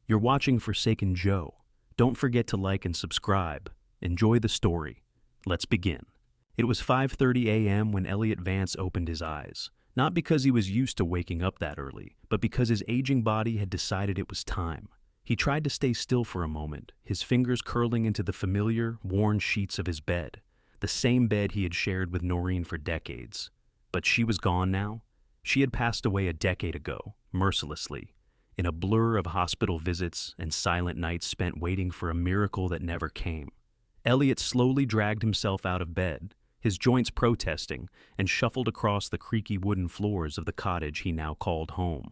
You're watching Forsaken Joe. Don't forget to like and subscribe. Enjoy the story. Let's begin. It was 5:30 a.m. when Elliot Vance opened his eyes. Not because he was used to waking up that early, but because his aging body had decided it was time. He tried to stay still for a moment, his fingers curling into the familiar, worn sheets of his bed, the same bed he had shared with Noreen for decades. But she was gone now. She had passed away a decade ago, mercilessly, in a blur of hospital visits and silent nights spent waiting for a miracle that never came. Elliot slowly dragged himself out of bed, his joints protesting, and shuffled across the creaky wooden floors of the cottage he now called home.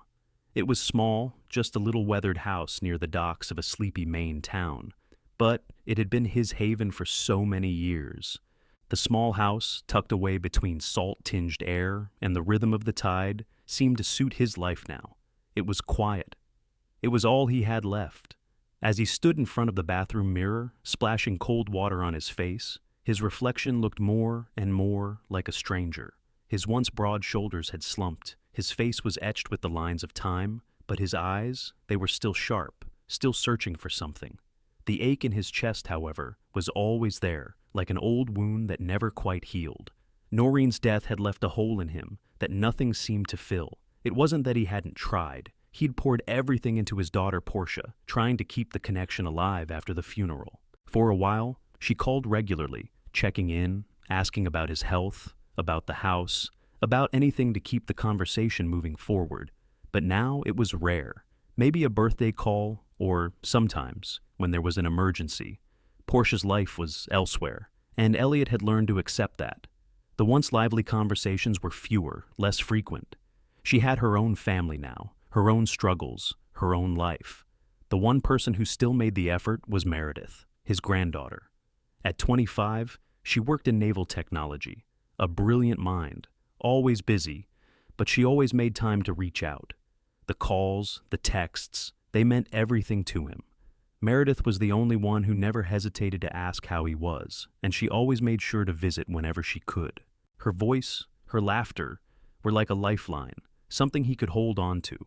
It was small, just a little weathered house near the docks of a sleepy Maine town, but it had been his haven for so many years. The small house, tucked away between salt-tinged air and the rhythm of the tide, seemed to suit his life now. It was quiet. It was all he had left. As he stood in front of the bathroom mirror, splashing cold water on his face, his reflection looked more and more like a stranger. His once broad shoulders had slumped, his face was etched with the lines of time, but his eyes, they were still sharp, still searching for something. The ache in his chest, however, was always there, like an old wound that never quite healed. Noreen's death had left a hole in him that nothing seemed to fill. It wasn't that he hadn't tried. He'd poured everything into his daughter Portia, trying to keep the connection alive after the funeral. For a while, she called regularly, checking in, asking about his health, about the house, about anything to keep the conversation moving forward. But now it was rare. Maybe a birthday call, or sometimes, when there was an emergency. Portia's life was elsewhere, and Elliot had learned to accept that. The once lively conversations were fewer, less frequent. She had her own family now, her own struggles, her own life. The one person who still made the effort was Meredith, his granddaughter. At 25, she worked in naval technology, a brilliant mind, always busy, but she always made time to reach out. The calls, the texts, they meant everything to him. Meredith was the only one who never hesitated to ask how he was, and she always made sure to visit whenever she could. Her voice, her laughter, were like a lifeline, something he could hold on to.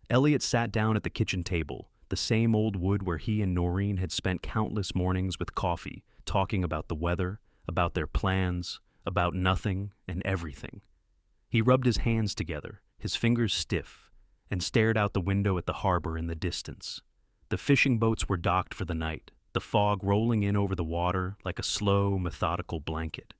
Elliot sat down at the kitchen table, the same old wood where he and Noreen had spent countless mornings with coffee, talking about the weather, about their plans, about nothing and everything. He rubbed his hands together, his fingers stiff, and stared out the window at the harbor in the distance. The fishing boats were docked for the night, the fog rolling in over the water like a slow, methodical blanket.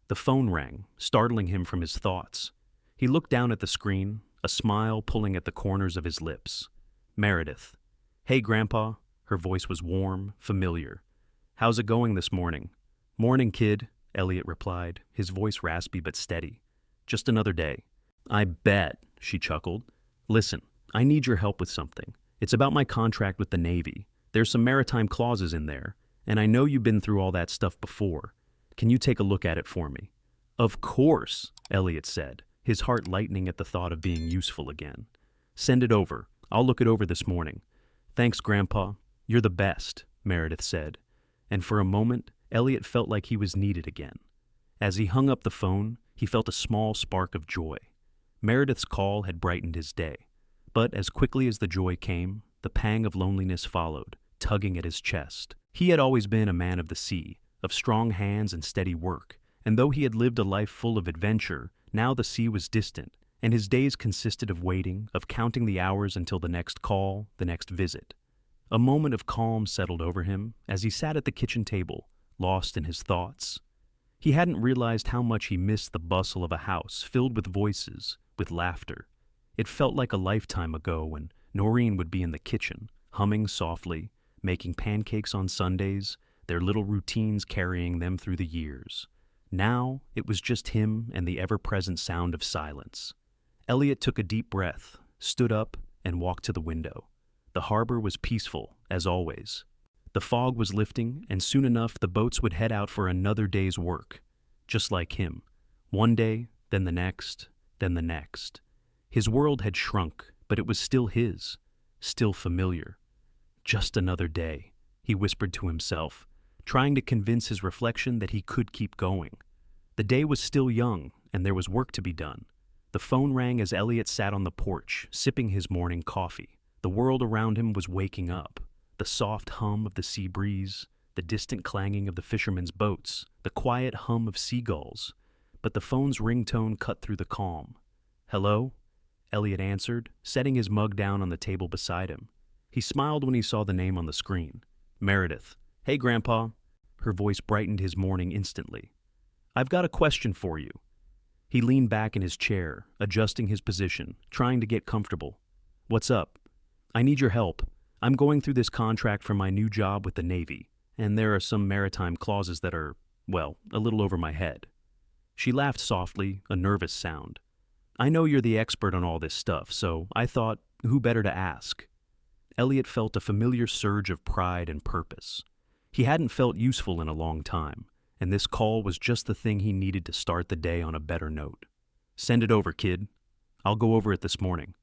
The phone rang, startling him from his thoughts. He looked down at the screen, a smile pulling at the corners of his lips. Meredith. "Hey, Grandpa." Her voice was warm, familiar. "How's it going this morning?" "Morning, kid," Elliot replied, his voice raspy but steady. "Just another day." "I bet," she chuckled. "Listen, I need your help with something. It's about my contract with the Navy. There's some maritime clauses in there, and I know you've been through all that stuff before. Can you take a look at it for me?" "Of course," Elliot said, his heart lightening at the thought of being useful again. "Send it over. I'll look it over this morning." "Thanks, Grandpa. You're the best," Meredith said, and for a moment, Elliot felt like he was needed again. As he hung up the phone, he felt a small spark of joy. Meredith's call had brightened his day. But as quickly as the joy came, the pang of loneliness followed, tugging at his chest. He had always been a man of the sea, of strong hands and steady work, and though he had lived a life full of adventure, now the sea was distant, and his days consisted of waiting, of counting the hours until the next call, the next visit. A moment of calm settled over him as he sat at the kitchen table, lost in his thoughts. He hadn't realized how much he missed the bustle of a house filled with voices, with laughter. It felt like a lifetime ago when Noreen would be in the kitchen, humming softly, making pancakes on Sundays, their little routines carrying them through the years. Now it was just him and the ever-present sound of silence. Elliot took a deep breath, stood up, and walked to the window. The harbor was peaceful, as always. The fog was lifting, and soon enough the boats would head out for another day's work. Just like him. One day, then the next, then the next. His world had shrunk, but it was still his, still familiar. Just another day, he whispered to himself, trying to convince his reflection that he could keep going. The day was still young, and there was work to be done. The phone rang as Elliot sat on the porch, sipping his morning coffee. The world around him was waking up. The soft hum of the sea breeze, the distant clanging of the fishermen's boats, the quiet hum of seagulls. But the phone's ringtone cut through the calm. "Hello?" Elliot answered, setting his mug down on the table beside him. He smiled when he saw the name on the screen. "Meredith." "Hey, Grandpa." Her voice brightened his morning instantly. "I've got a question for you." He leaned back in his chair, adjusting his position, trying to get comfortable. "What's up?" "I need your help. I'm going through this contract for my new job with the Navy, and there are some maritime clauses that are, well, a little over my head." She laughed softly, a nervous sound. "I know you're the expert on all this stuff, so I thought, who better to ask?" Elliot felt a familiar surge of pride and purpose. He hadn't felt useful in a long time, and this call was just the thing he needed to start the day on a better note. "Send it over, kid. I'll go over it this morning."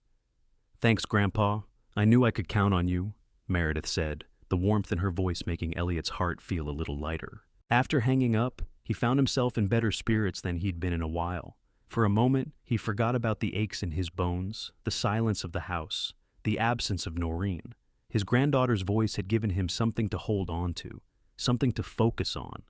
"Thanks, Grandpa. I knew I could count on you," Meredith said, the warmth in her voice making Elliot's heart feel a little lighter. After hanging up, he found himself in better spirits than he'd been in a while. For a moment, he forgot about the aches in his bones, the silence of the house, the absence of Noreen. His granddaughter's voice had given him something to hold on to, something to focus on,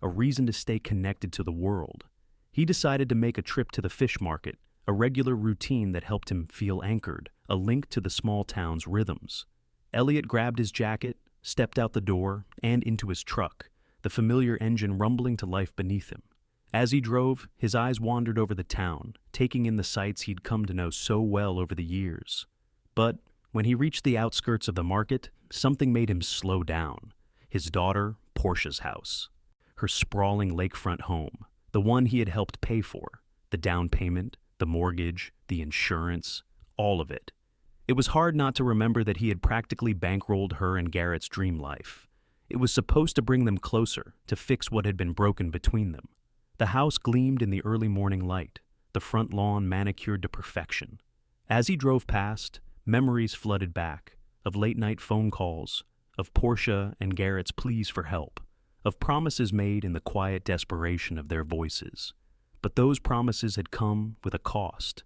a reason to stay connected to the world. He decided to make a trip to the fish market, a regular routine that helped him feel anchored, a link to the small town's rhythms. Elliot grabbed his jacket, stepped out the door, and into his truck, the familiar engine rumbling to life beneath him. As he drove, his eyes wandered over the town, taking in the sights he'd come to know so well over the years. But when he reached the outskirts of the market, something made him slow down. His daughter, Portia's house. Her sprawling lakefront home, the one he had helped pay for, the down payment, the mortgage, the insurance, all of it. It was hard not to remember that he had practically bankrolled her and Garrett's dream life. It was supposed to bring them closer, to fix what had been broken between them. The house gleamed in the early morning light, the front lawn manicured to perfection. As he drove past, memories flooded back, of late-night phone calls, of Portia and Garrett's pleas for help, of promises made in the quiet desperation of their voices. But those promises had come with a cost.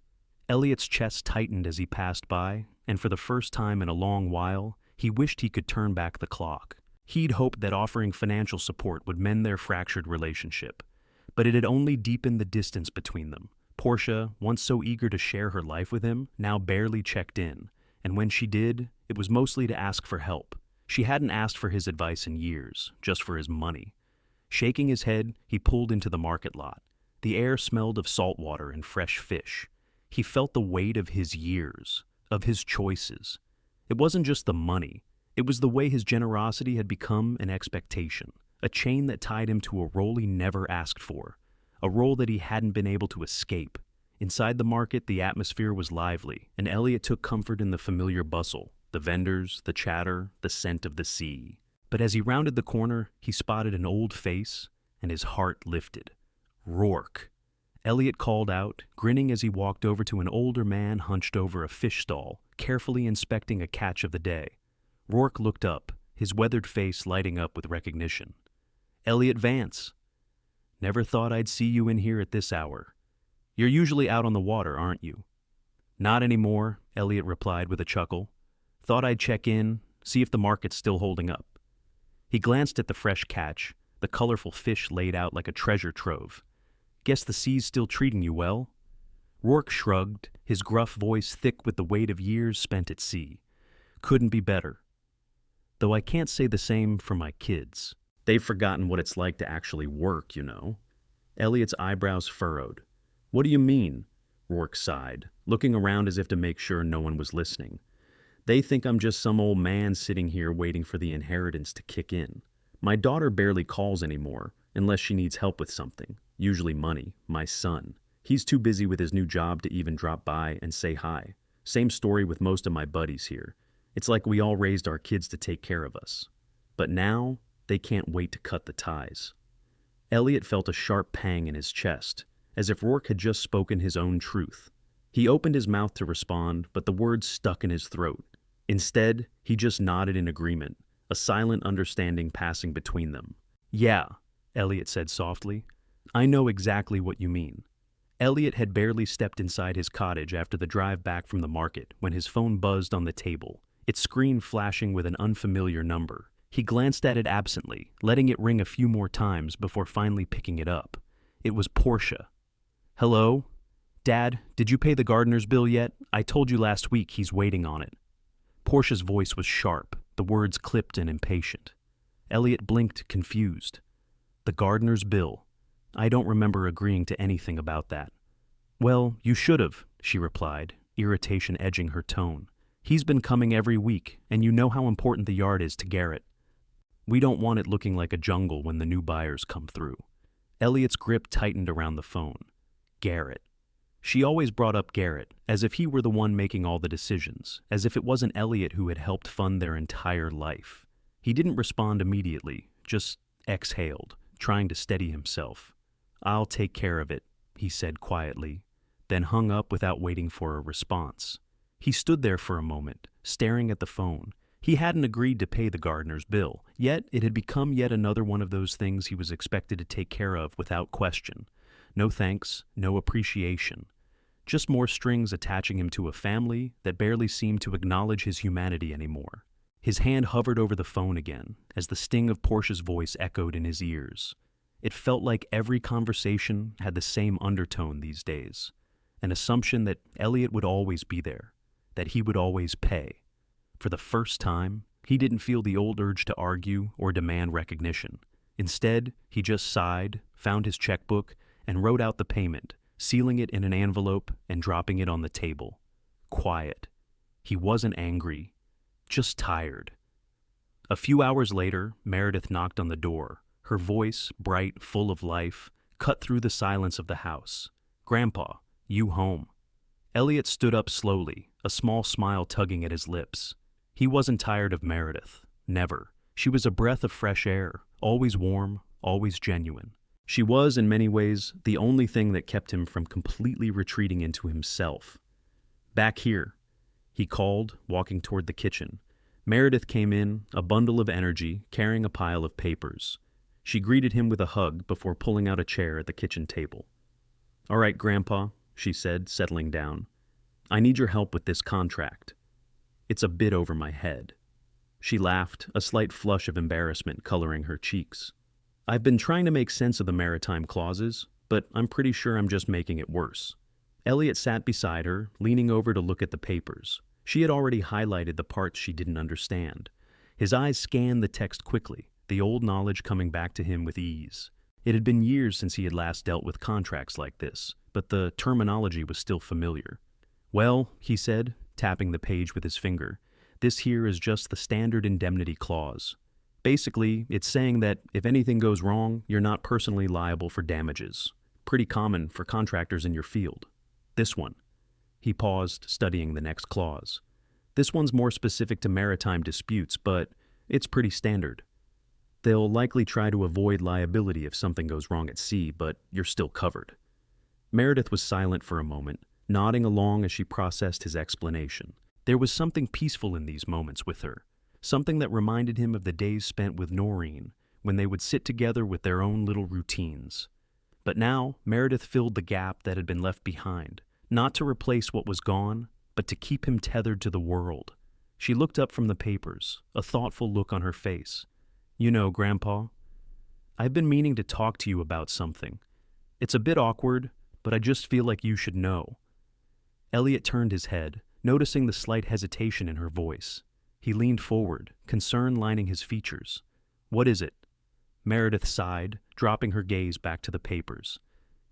Elliot's chest tightened as he passed by, and for the first time in a long while, he wished he could turn back the clock. He'd hoped that offering financial support would mend their fractured relationship, but it had only deepened the distance between them. Portia, once so eager to share her life with him, now barely checked in, and when she did, it was mostly to ask for help. She hadn't asked for his advice in years, just for his money. Shaking his head, he pulled into the market lot. The air smelled of salt water and fresh fish. He felt the weight of his years, of his choices. It wasn't just the money. It was the way his generosity had become an expectation, a chain that tied him to a role he never asked for, a role that he hadn't been able to escape. Inside the market, the atmosphere was lively, and Elliot took comfort in the familiar bustle, the vendors, the chatter, the scent of the sea. But as he rounded the corner, he spotted an old face, and his heart lifted. Rourke. Elliot called out, grinning as he walked over to an older man hunched over a fish stall, carefully inspecting a catch of the day. Rourke looked up, his weathered face lighting up with recognition. "Elliot Vance. Never thought I'd see you in here at this hour. You're usually out on the water, aren't you?" "Not anymore," Elliot replied with a chuckle. "Thought I'd check in, see if the market's still holding up." He glanced at the fresh catch, the colorful fish laid out like a treasure trove. "Guess the sea's still treating you well?" Rourke shrugged, his gruff voice thick with the weight of years spent at sea. "Couldn't be better. Though I can't say the same for my kids. They've forgotten what it's like to actually work, you know." Elliot's eyebrows furrowed. "What do you mean?" Rourke sighed, looking around as if to make sure no one was listening. "They think I'm just some old man sitting here waiting for the inheritance to kick in. My daughter barely calls anymore, unless she needs help with something, usually money. My son. He's too busy with his new job to even drop by and say hi. Same story with most of my buddies here. It's like we all raised our kids to take care of us. But now, they can't wait to cut the ties." Elliot felt a sharp pang in his chest, as if Rourke had just spoken his own truth. He opened his mouth to respond, but the words stuck in his throat. Instead, he just nodded in agreement, a silent understanding passing between them. "Yeah," Elliot said softly. "I know exactly what you mean." Elliot had barely stepped inside his cottage after the drive back from the market when his phone buzzed on the table. its screen flashing with an unfamiliar number. He glanced at it absently, letting it ring a few more times before finally picking it up. It was Portia. "Hello? Dad, did you pay the gardener's bill yet? I told you last week he's waiting on it." Portia's voice was sharp, the words clipped and impatient. Elliot blinked, confused. "The gardener's bill. I don't remember agreeing to anything about that." "Well, you should have," she replied, irritation edging her tone. "He's been coming every week, and you know how important the yard is to Garrett. We don't want it looking like a jungle when the new buyers come through." Elliot's grip tightened around the phone. Garrett. She always brought up Garrett, as if he were the one making all the decisions, as if it wasn't Elliot who had helped fund their entire life. He didn't respond immediately, just exhaled, trying to steady himself. "I'll take care of it," he said quietly, then hung up without waiting for a response. He stood there for a moment, staring at the phone. He hadn't agreed to pay the gardener's bill, yet it had become yet another one of those things he was expected to take care of without question. No thanks, no appreciation. Just more strings attaching him to a family that barely seemed to acknowledge his humanity anymore. His hand hovered over the phone again, as the sting of Portia's voice echoed in his ears. It felt like every conversation had the same undertone these days, an assumption that Elliot would always be there, that he would always pay. For the first time, he didn't feel the old urge to argue or demand recognition. Instead, he just sighed, found his checkbook, and wrote out the payment, sealing it in an envelope and dropping it on the table. Quiet. He wasn't angry, just tired. A few hours later, Meredith knocked on the door. Her voice, bright, full of life, cut through the silence of the house. "Grandpa, you home." Elliot stood up slowly, a small smile tugging at his lips. He wasn't tired of Meredith. Never. She was a breath of fresh air, always warm, always genuine. She was, in many ways, the only thing that kept him from completely retreating into himself. "Back here," he called, walking toward the kitchen. Meredith came in, a bundle of energy, carrying a pile of papers. She greeted him with a hug before pulling out a chair at the kitchen table. "All right, Grandpa," she said, settling down. "I need your help with this contract. It's a bit over my head." She laughed, a slight flush of embarrassment coloring her cheeks. "I've been trying to make sense of the maritime clauses, but I'm pretty sure I'm just making it worse." Elliot sat beside her, leaning over to look at the papers. She had already highlighted the parts she didn't understand. His eyes scanned the text quickly, the old knowledge coming back to him with ease. It had been years since he had last dealt with contracts like this, but the terminology was still familiar. "Well," he said, tapping the page with his finger, "this here is just the standard indemnity clause. Basically, it's saying that if anything goes wrong, you're not personally liable for damages. Pretty common for contractors in your field. This one." He paused, studying the next clause. "This one's more specific to maritime disputes, but it's pretty standard. They'll likely try to avoid liability if something goes wrong at sea, but you're still covered." Meredith was silent for a moment, nodding along as she processed his explanation. There was something peaceful in these moments with her, something that reminded him of the days spent with Noreen, when they would sit together with their own little routines. But now, Meredith filled the gap that had been left behind, not to replace what was gone, but to keep him tethered to the world. She looked up from the papers, a thoughtful look on her face. "You know, Grandpa, I've been meaning to talk to you about something. It's a bit awkward, but I just feel like you should know." Elliot turned his head, noticing the slight hesitation in her voice. He leaned forward, concern lining his features. "What is it?" Meredith sighed, dropping her gaze back to the papers.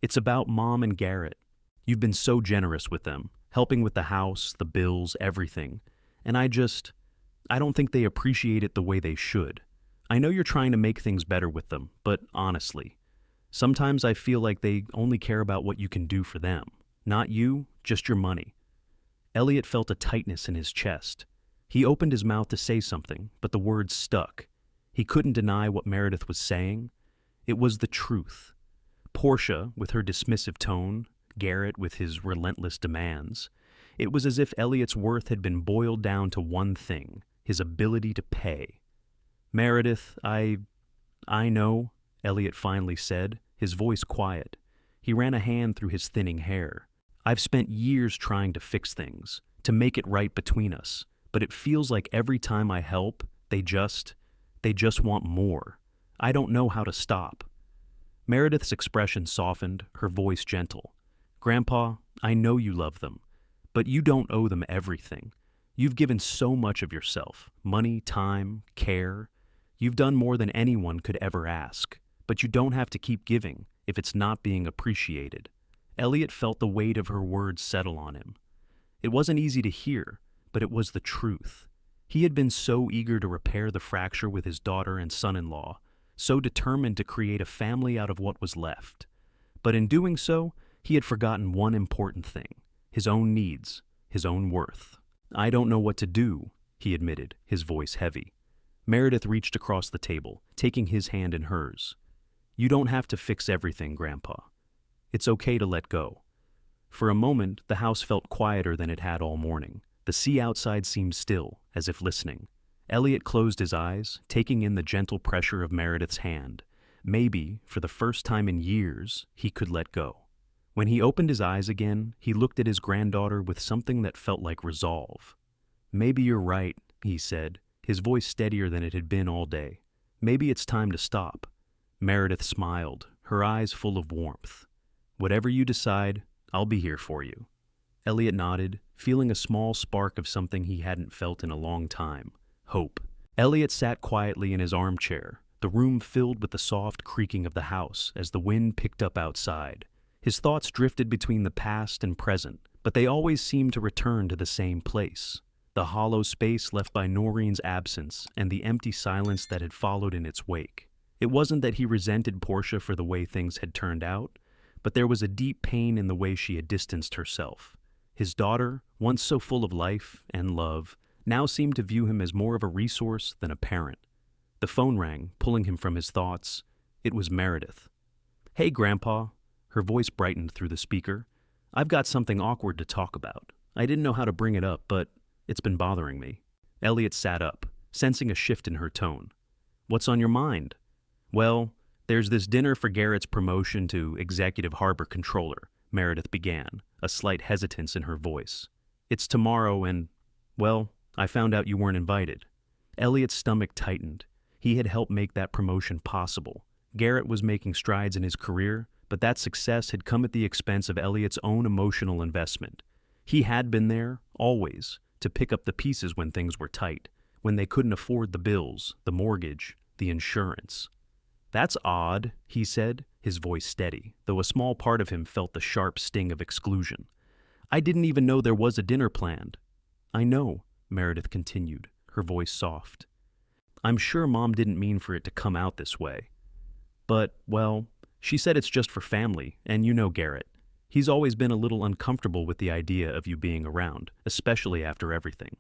"It's about Mom and Garrett. You've been so generous with them, helping with the house, the bills, everything. And I don't think they appreciate it the way they should. I know you're trying to make things better with them, but honestly, sometimes I feel like they only care about what you can do for them. Not you, just your money." Elliot felt a tightness in his chest. He opened his mouth to say something, but the words stuck. He couldn't deny what Meredith was saying. It was the truth. Portia, with her dismissive tone, Garrett with his relentless demands. It was as if Elliot's worth had been boiled down to one thing, his ability to pay. "Meredith, I know," Elliot finally said, his voice quiet. He ran a hand through his thinning hair. "I've spent years trying to fix things, to make it right between us, but it feels like every time I help, they just want more. I don't know how to stop." Meredith's expression softened, her voice gentle. "Grandpa, I know you love them, but you don't owe them everything. You've given so much of yourself, money, time, care. You've done more than anyone could ever ask, but you don't have to keep giving if it's not being appreciated." Elliot felt the weight of her words settle on him. It wasn't easy to hear, but it was the truth. He had been so eager to repair the fracture with his daughter and son-in-law, so determined to create a family out of what was left. But in doing so, he had forgotten one important thing: his own needs, his own worth. "I don't know what to do," he admitted, his voice heavy. Meredith reached across the table, taking his hand in hers. "You don't have to fix everything, Grandpa. It's okay to let go." For a moment, the house felt quieter than it had all morning. The sea outside seemed still, as if listening. Elliot closed his eyes, taking in the gentle pressure of Meredith's hand. Maybe, for the first time in years, he could let go. When he opened his eyes again, he looked at his granddaughter with something that felt like resolve. "Maybe you're right," he said, his voice steadier than it had been all day. "Maybe it's time to stop." Meredith smiled, her eyes full of warmth. "Whatever you decide, I'll be here for you." Elliot nodded, feeling a small spark of something he hadn't felt in a long time: hope. Elliot sat quietly in his armchair, the room filled with the soft creaking of the house as the wind picked up outside. His thoughts drifted between the past and present, but they always seemed to return to the same place: the hollow space left by Noreen's absence and the empty silence that had followed in its wake. It wasn't that he resented Portia for the way things had turned out, but there was a deep pain in the way she had distanced herself. His daughter, once so full of life and love, now seemed to view him as more of a resource than a parent. The phone rang, pulling him from his thoughts. It was Meredith. "Hey, Grandpa." Her voice brightened through the speaker. "I've got something awkward to talk about. I didn't know how to bring it up, but it's been bothering me." Elliot sat up, sensing a shift in her tone. "What's on your mind?" "Well, there's this dinner for Garrett's promotion to Executive Harbor Controller," Meredith began, a slight hesitance in her voice. "It's tomorrow and, well, I found out you weren't invited." Elliot's stomach tightened. He had helped make that promotion possible. Garrett was making strides in his career, but that success had come at the expense of Elliot's own emotional investment. He had been there, always, to pick up the pieces when things were tight, when they couldn't afford the bills, the mortgage, the insurance. "That's odd," he said, his voice steady, though a small part of him felt the sharp sting of exclusion. "I didn't even know there was a dinner planned." "I know," Meredith continued, her voice soft. "I'm sure Mom didn't mean for it to come out this way. But, well, she said it's just for family, and you know Garrett. He's always been a little uncomfortable with the idea of you being around, especially after everything."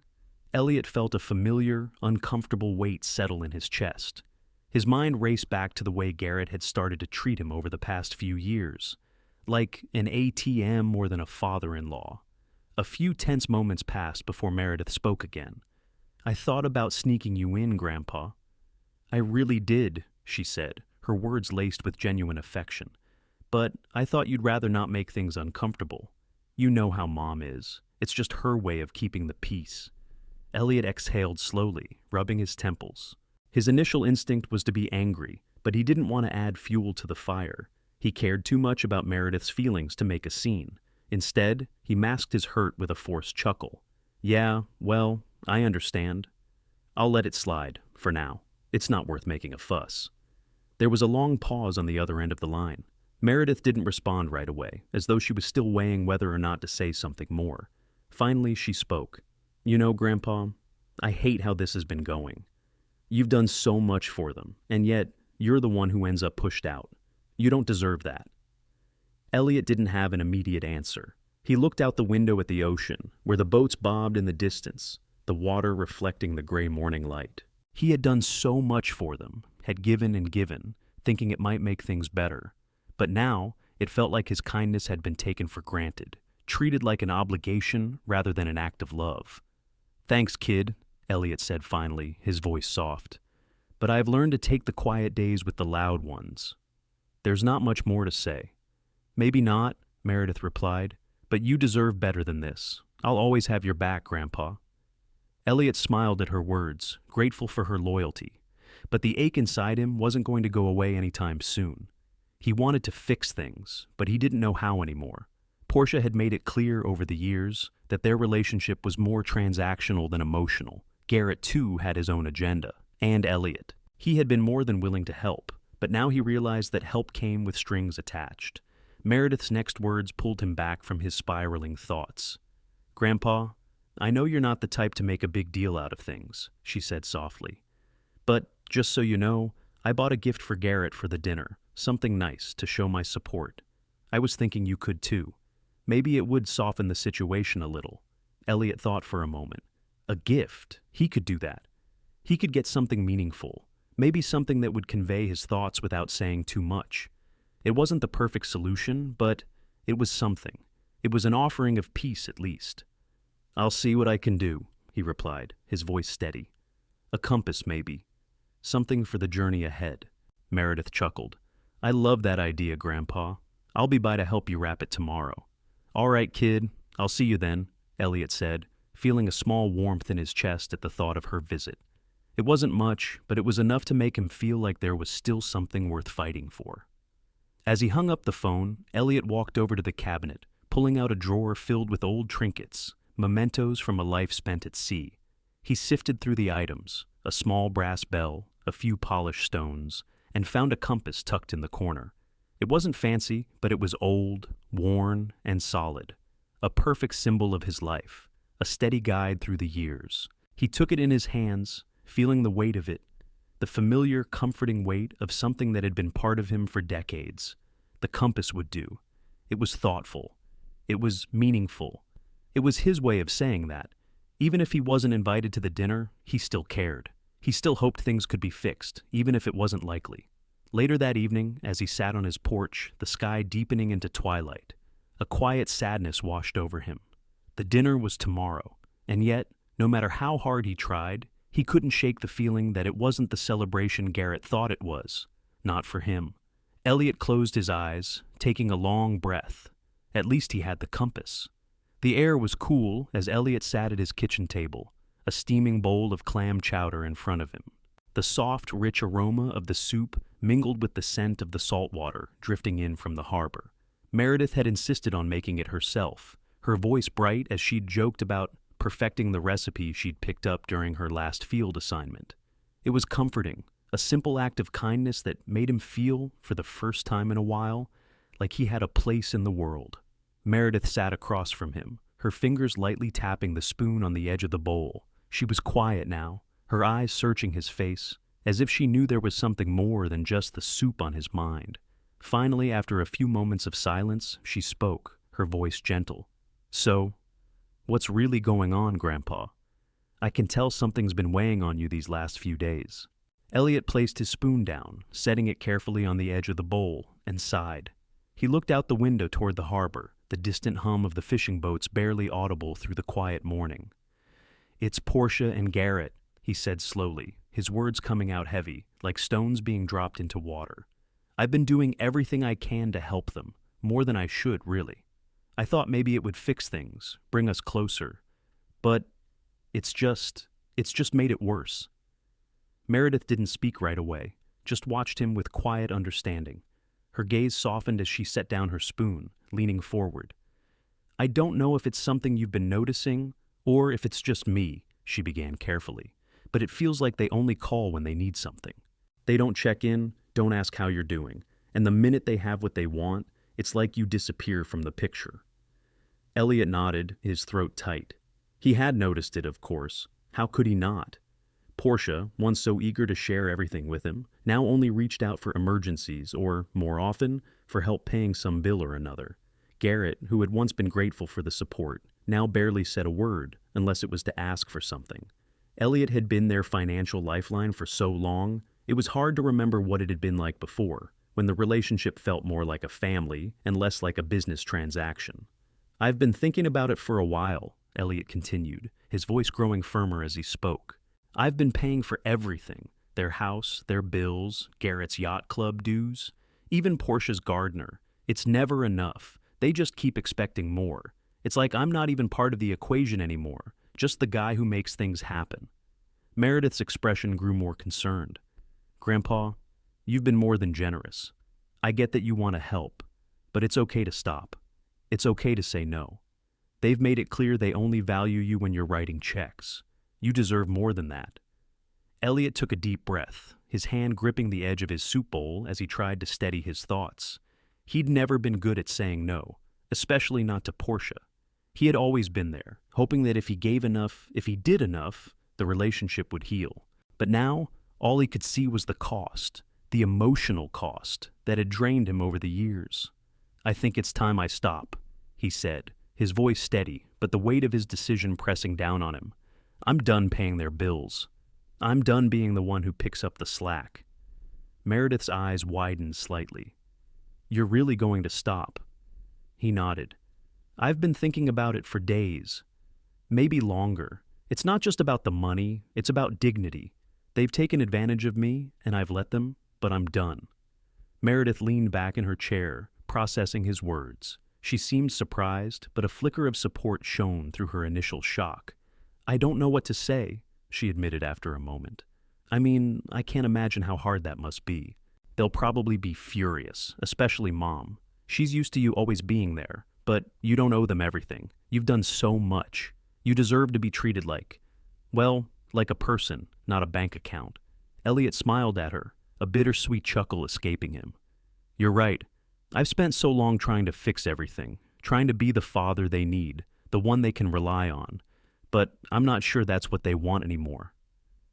Elliot felt a familiar, uncomfortable weight settle in his chest. His mind raced back to the way Garrett had started to treat him over the past few years, like an ATM more than a father-in-law. A few tense moments passed before Meredith spoke again. "I thought about sneaking you in, Grandpa." "I really did," she said, her words laced with genuine affection. "But I thought you'd rather not make things uncomfortable. You know how Mom is. It's just her way of keeping the peace." Elliot exhaled slowly, rubbing his temples. His initial instinct was to be angry, but he didn't want to add fuel to the fire. He cared too much about Meredith's feelings to make a scene. Instead, he masked his hurt with a forced chuckle. "Yeah, well, I understand. I'll let it slide, for now. It's not worth making a fuss." There was a long pause on the other end of the line. Meredith didn't respond right away, as though she was still weighing whether or not to say something more. Finally, she spoke. "You know, Grandpa, I hate how this has been going. You've done so much for them, and yet you're the one who ends up pushed out. You don't deserve that." Elliot didn't have an immediate answer. He looked out the window at the ocean, where the boats bobbed in the distance, the water reflecting the gray morning light. He had done so much for them, had given and given, thinking it might make things better. But now, it felt like his kindness had been taken for granted, treated like an obligation rather than an act of love. "Thanks, kid," Elliot said finally, his voice soft. "But I've learned to take the quiet days with the loud ones." "There's not much more to say." "Maybe not," Meredith replied, "but you deserve better than this. I'll always have your back, Grandpa." Elliot smiled at her words, grateful for her loyalty. But the ache inside him wasn't going to go away anytime soon. He wanted to fix things, but he didn't know how anymore. Portia had made it clear over the years that their relationship was more transactional than emotional. Garrett, too, had his own agenda. And Elliot. He had been more than willing to help, but now he realized that help came with strings attached. Meredith's next words pulled him back from his spiraling thoughts. "Grandpa, I know you're not the type to make a big deal out of things," she said softly. "But, just so you know, I bought a gift for Garrett for the dinner, something nice to show my support. I was thinking you could too. Maybe it would soften the situation a little." Elliot thought for a moment. A gift? He could do that. He could get something meaningful, maybe something that would convey his thoughts without saying too much. It wasn't the perfect solution, but it was something. It was an offering of peace at least. "I'll see what I can do," he replied, his voice steady. "A compass, maybe. Something for the journey ahead." Meredith chuckled. "I love that idea, Grandpa. I'll be by to help you wrap it tomorrow." "All right, kid. I'll see you then," Elliot said, feeling a small warmth in his chest at the thought of her visit. It wasn't much, but it was enough to make him feel like there was still something worth fighting for. As he hung up the phone, Elliot walked over to the cabinet, pulling out a drawer filled with old trinkets, mementos from a life spent at sea. He sifted through the items, a small brass bell, a few polished stones, and found a compass tucked in the corner. It wasn't fancy, but it was old, worn, and solid. A perfect symbol of his life, a steady guide through the years. He took it in his hands, feeling the weight of it, the familiar, comforting weight of something that had been part of him for decades. The compass would do. It was thoughtful. It was meaningful. It was his way of saying that. Even if he wasn't invited to the dinner, he still cared. He still hoped things could be fixed, even if it wasn't likely. Later that evening, as he sat on his porch, the sky deepening into twilight, a quiet sadness washed over him. The dinner was tomorrow, and yet, no matter how hard he tried, he couldn't shake the feeling that it wasn't the celebration Garrett thought it was. Not for him. Elliot closed his eyes, taking a long breath. At least he had the compass. The air was cool as Elliot sat at his kitchen table, a steaming bowl of clam chowder in front of him. The soft, rich aroma of the soup mingled with the scent of the salt water drifting in from the harbor. Meredith had insisted on making it herself, her voice bright as she'd joked about perfecting the recipe she'd picked up during her last field assignment. It was comforting, a simple act of kindness that made him feel, for the first time in a while, like he had a place in the world. Meredith sat across from him, her fingers lightly tapping the spoon on the edge of the bowl. She was quiet now, her eyes searching his face, as if she knew there was something more than just the soup on his mind. Finally, after a few moments of silence, she spoke, her voice gentle. "So, what's really going on, Grandpa? I can tell something's been weighing on you these last few days." Elliot placed his spoon down, setting it carefully on the edge of the bowl, and sighed. He looked out the window toward the harbor, the distant hum of the fishing boats barely audible through the quiet morning. "It's Portia and Garrett," he said slowly, his words coming out heavy, like stones being dropped into water. "I've been doing everything I can to help them, more than I should, really. I thought maybe it would fix things, bring us closer. But it's just made it worse." Meredith didn't speak right away, just watched him with quiet understanding. Her gaze softened as she set down her spoon, leaning forward. "I don't know if it's something you've been noticing, or if it's just me," she began carefully, "but it feels like they only call when they need something. They don't check in, don't ask how you're doing, and the minute they have what they want, it's like you disappear from the picture." Elliot nodded, his throat tight. He had noticed it, of course. How could he not? Portia, once so eager to share everything with him, now only reached out for emergencies or, more often, for help paying some bill or another. Garrett, who had once been grateful for the support, now barely said a word unless it was to ask for something. Elliot had been their financial lifeline for so long, it was hard to remember what it had been like before, when the relationship felt more like a family and less like a business transaction. "I've been thinking about it for a while," Elliot continued, his voice growing firmer as he spoke. "I've been paying for everything, their house, their bills, Garrett's yacht club dues, even Portia's gardener. It's never enough. They just keep expecting more. It's like I'm not even part of the equation anymore. just the guy who makes things happen. Meredith's expression grew more concerned. Grandpa, you've been more than generous. I get that you want to help, but it's okay to stop. It's okay to say no. They've made it clear they only value you when you're writing checks. You deserve more than that. Elliot took a deep breath, his hand gripping the edge of his soup bowl as he tried to steady his thoughts. He'd never been good at saying no, especially not to Portia. He had always been there, hoping that if he gave enough, if he did enough, the relationship would heal. But now, all he could see was the cost, the emotional cost that had drained him over the years. I think it's time I stop, he said, his voice steady, but the weight of his decision pressing down on him. I'm done paying their bills. I'm done being the one who picks up the slack. Meredith's eyes widened slightly. You're really going to stop? He nodded. I've been thinking about it for days. Maybe longer. It's not just about the money, it's about dignity. They've taken advantage of me, and I've let them, but I'm done. Meredith leaned back in her chair, processing his words. She seemed surprised, but a flicker of support shone through her initial shock. I don't know what to say, she admitted after a moment. I mean, I can't imagine how hard that must be. They'll probably be furious, especially Mom. She's used to you always being there, but you don't owe them everything. You've done so much. You deserve to be treated like a person, not a bank account. Elliot smiled at her, a bittersweet chuckle escaping him. You're right. I've spent so long trying to fix everything, trying to be the father they need, the one they can rely on. But I'm not sure that's what they want anymore.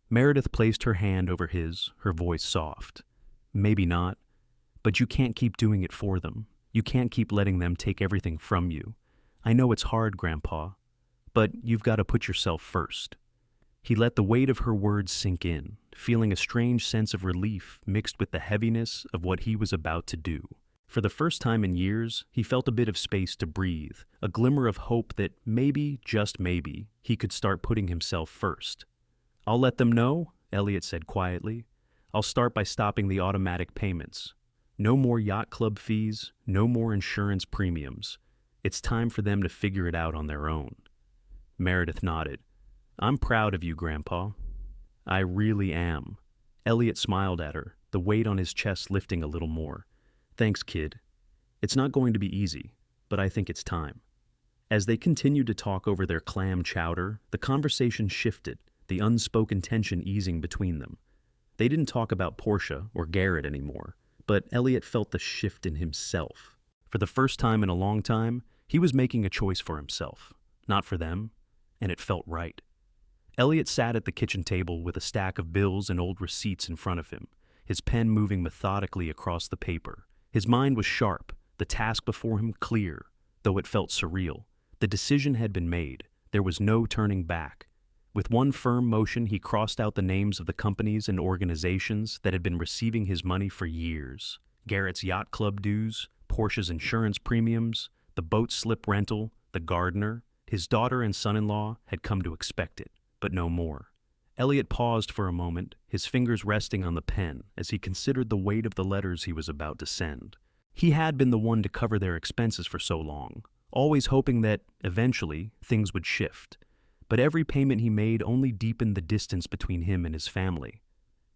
Meredith placed her hand over his, her voice soft. Maybe not, but you can't keep doing it for them. You can't keep letting them take everything from you. I know it's hard, Grandpa, but you've got to put yourself first. He let the weight of her words sink in, feeling a strange sense of relief mixed with the heaviness of what he was about to do. For the first time in years, he felt a bit of space to breathe, a glimmer of hope that maybe, just maybe, he could start putting himself first. I'll let them know, Elliot said quietly. I'll start by stopping the automatic payments. No more yacht club fees, no more insurance premiums. It's time for them to figure it out on their own. Meredith nodded. I'm proud of you, Grandpa. I really am. Elliot smiled at her, the weight on his chest lifting a little more. Thanks, kid. It's not going to be easy, but I think it's time. As they continued to talk over their clam chowder, the conversation shifted, the unspoken tension easing between them. They didn't talk about Portia or Garrett anymore, but Elliot felt the shift in himself. For the first time in a long time, he was making a choice for himself, not for them, and it felt right. Elliot sat at the kitchen table with a stack of bills and old receipts in front of him, his pen moving methodically across the paper. His mind was sharp, the task before him clear, though it felt surreal. The decision had been made. There was no turning back. With one firm motion, he crossed out the names of the companies and organizations that had been receiving his money for years. Garrett's yacht club dues, Portia's insurance premiums, the boat slip rental, the gardener. His daughter and son-in-law had come to expect it, but no more. Elliot paused for a moment, his fingers resting on the pen as he considered the weight of the letters he was about to send. He had been the one to cover their expenses for so long, always hoping that, eventually, things would shift. But every payment he made only deepened the distance between him and his family.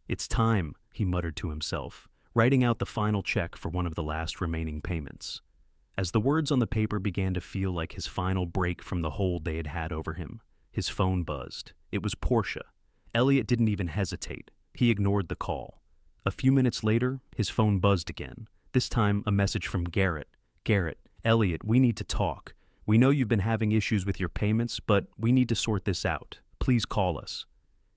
It's time, he muttered to himself, writing out the final check for one of the last remaining payments. As the words on the paper began to feel like his final break from the hold they had had over him, his phone buzzed. It was Portia. Elliot didn't even hesitate. He ignored the call. A few minutes later, his phone buzzed again, this time a message from Garrett. Garrett, Elliot, we need to talk. We know you've been having issues with your payments, but we need to sort this out. Please call us.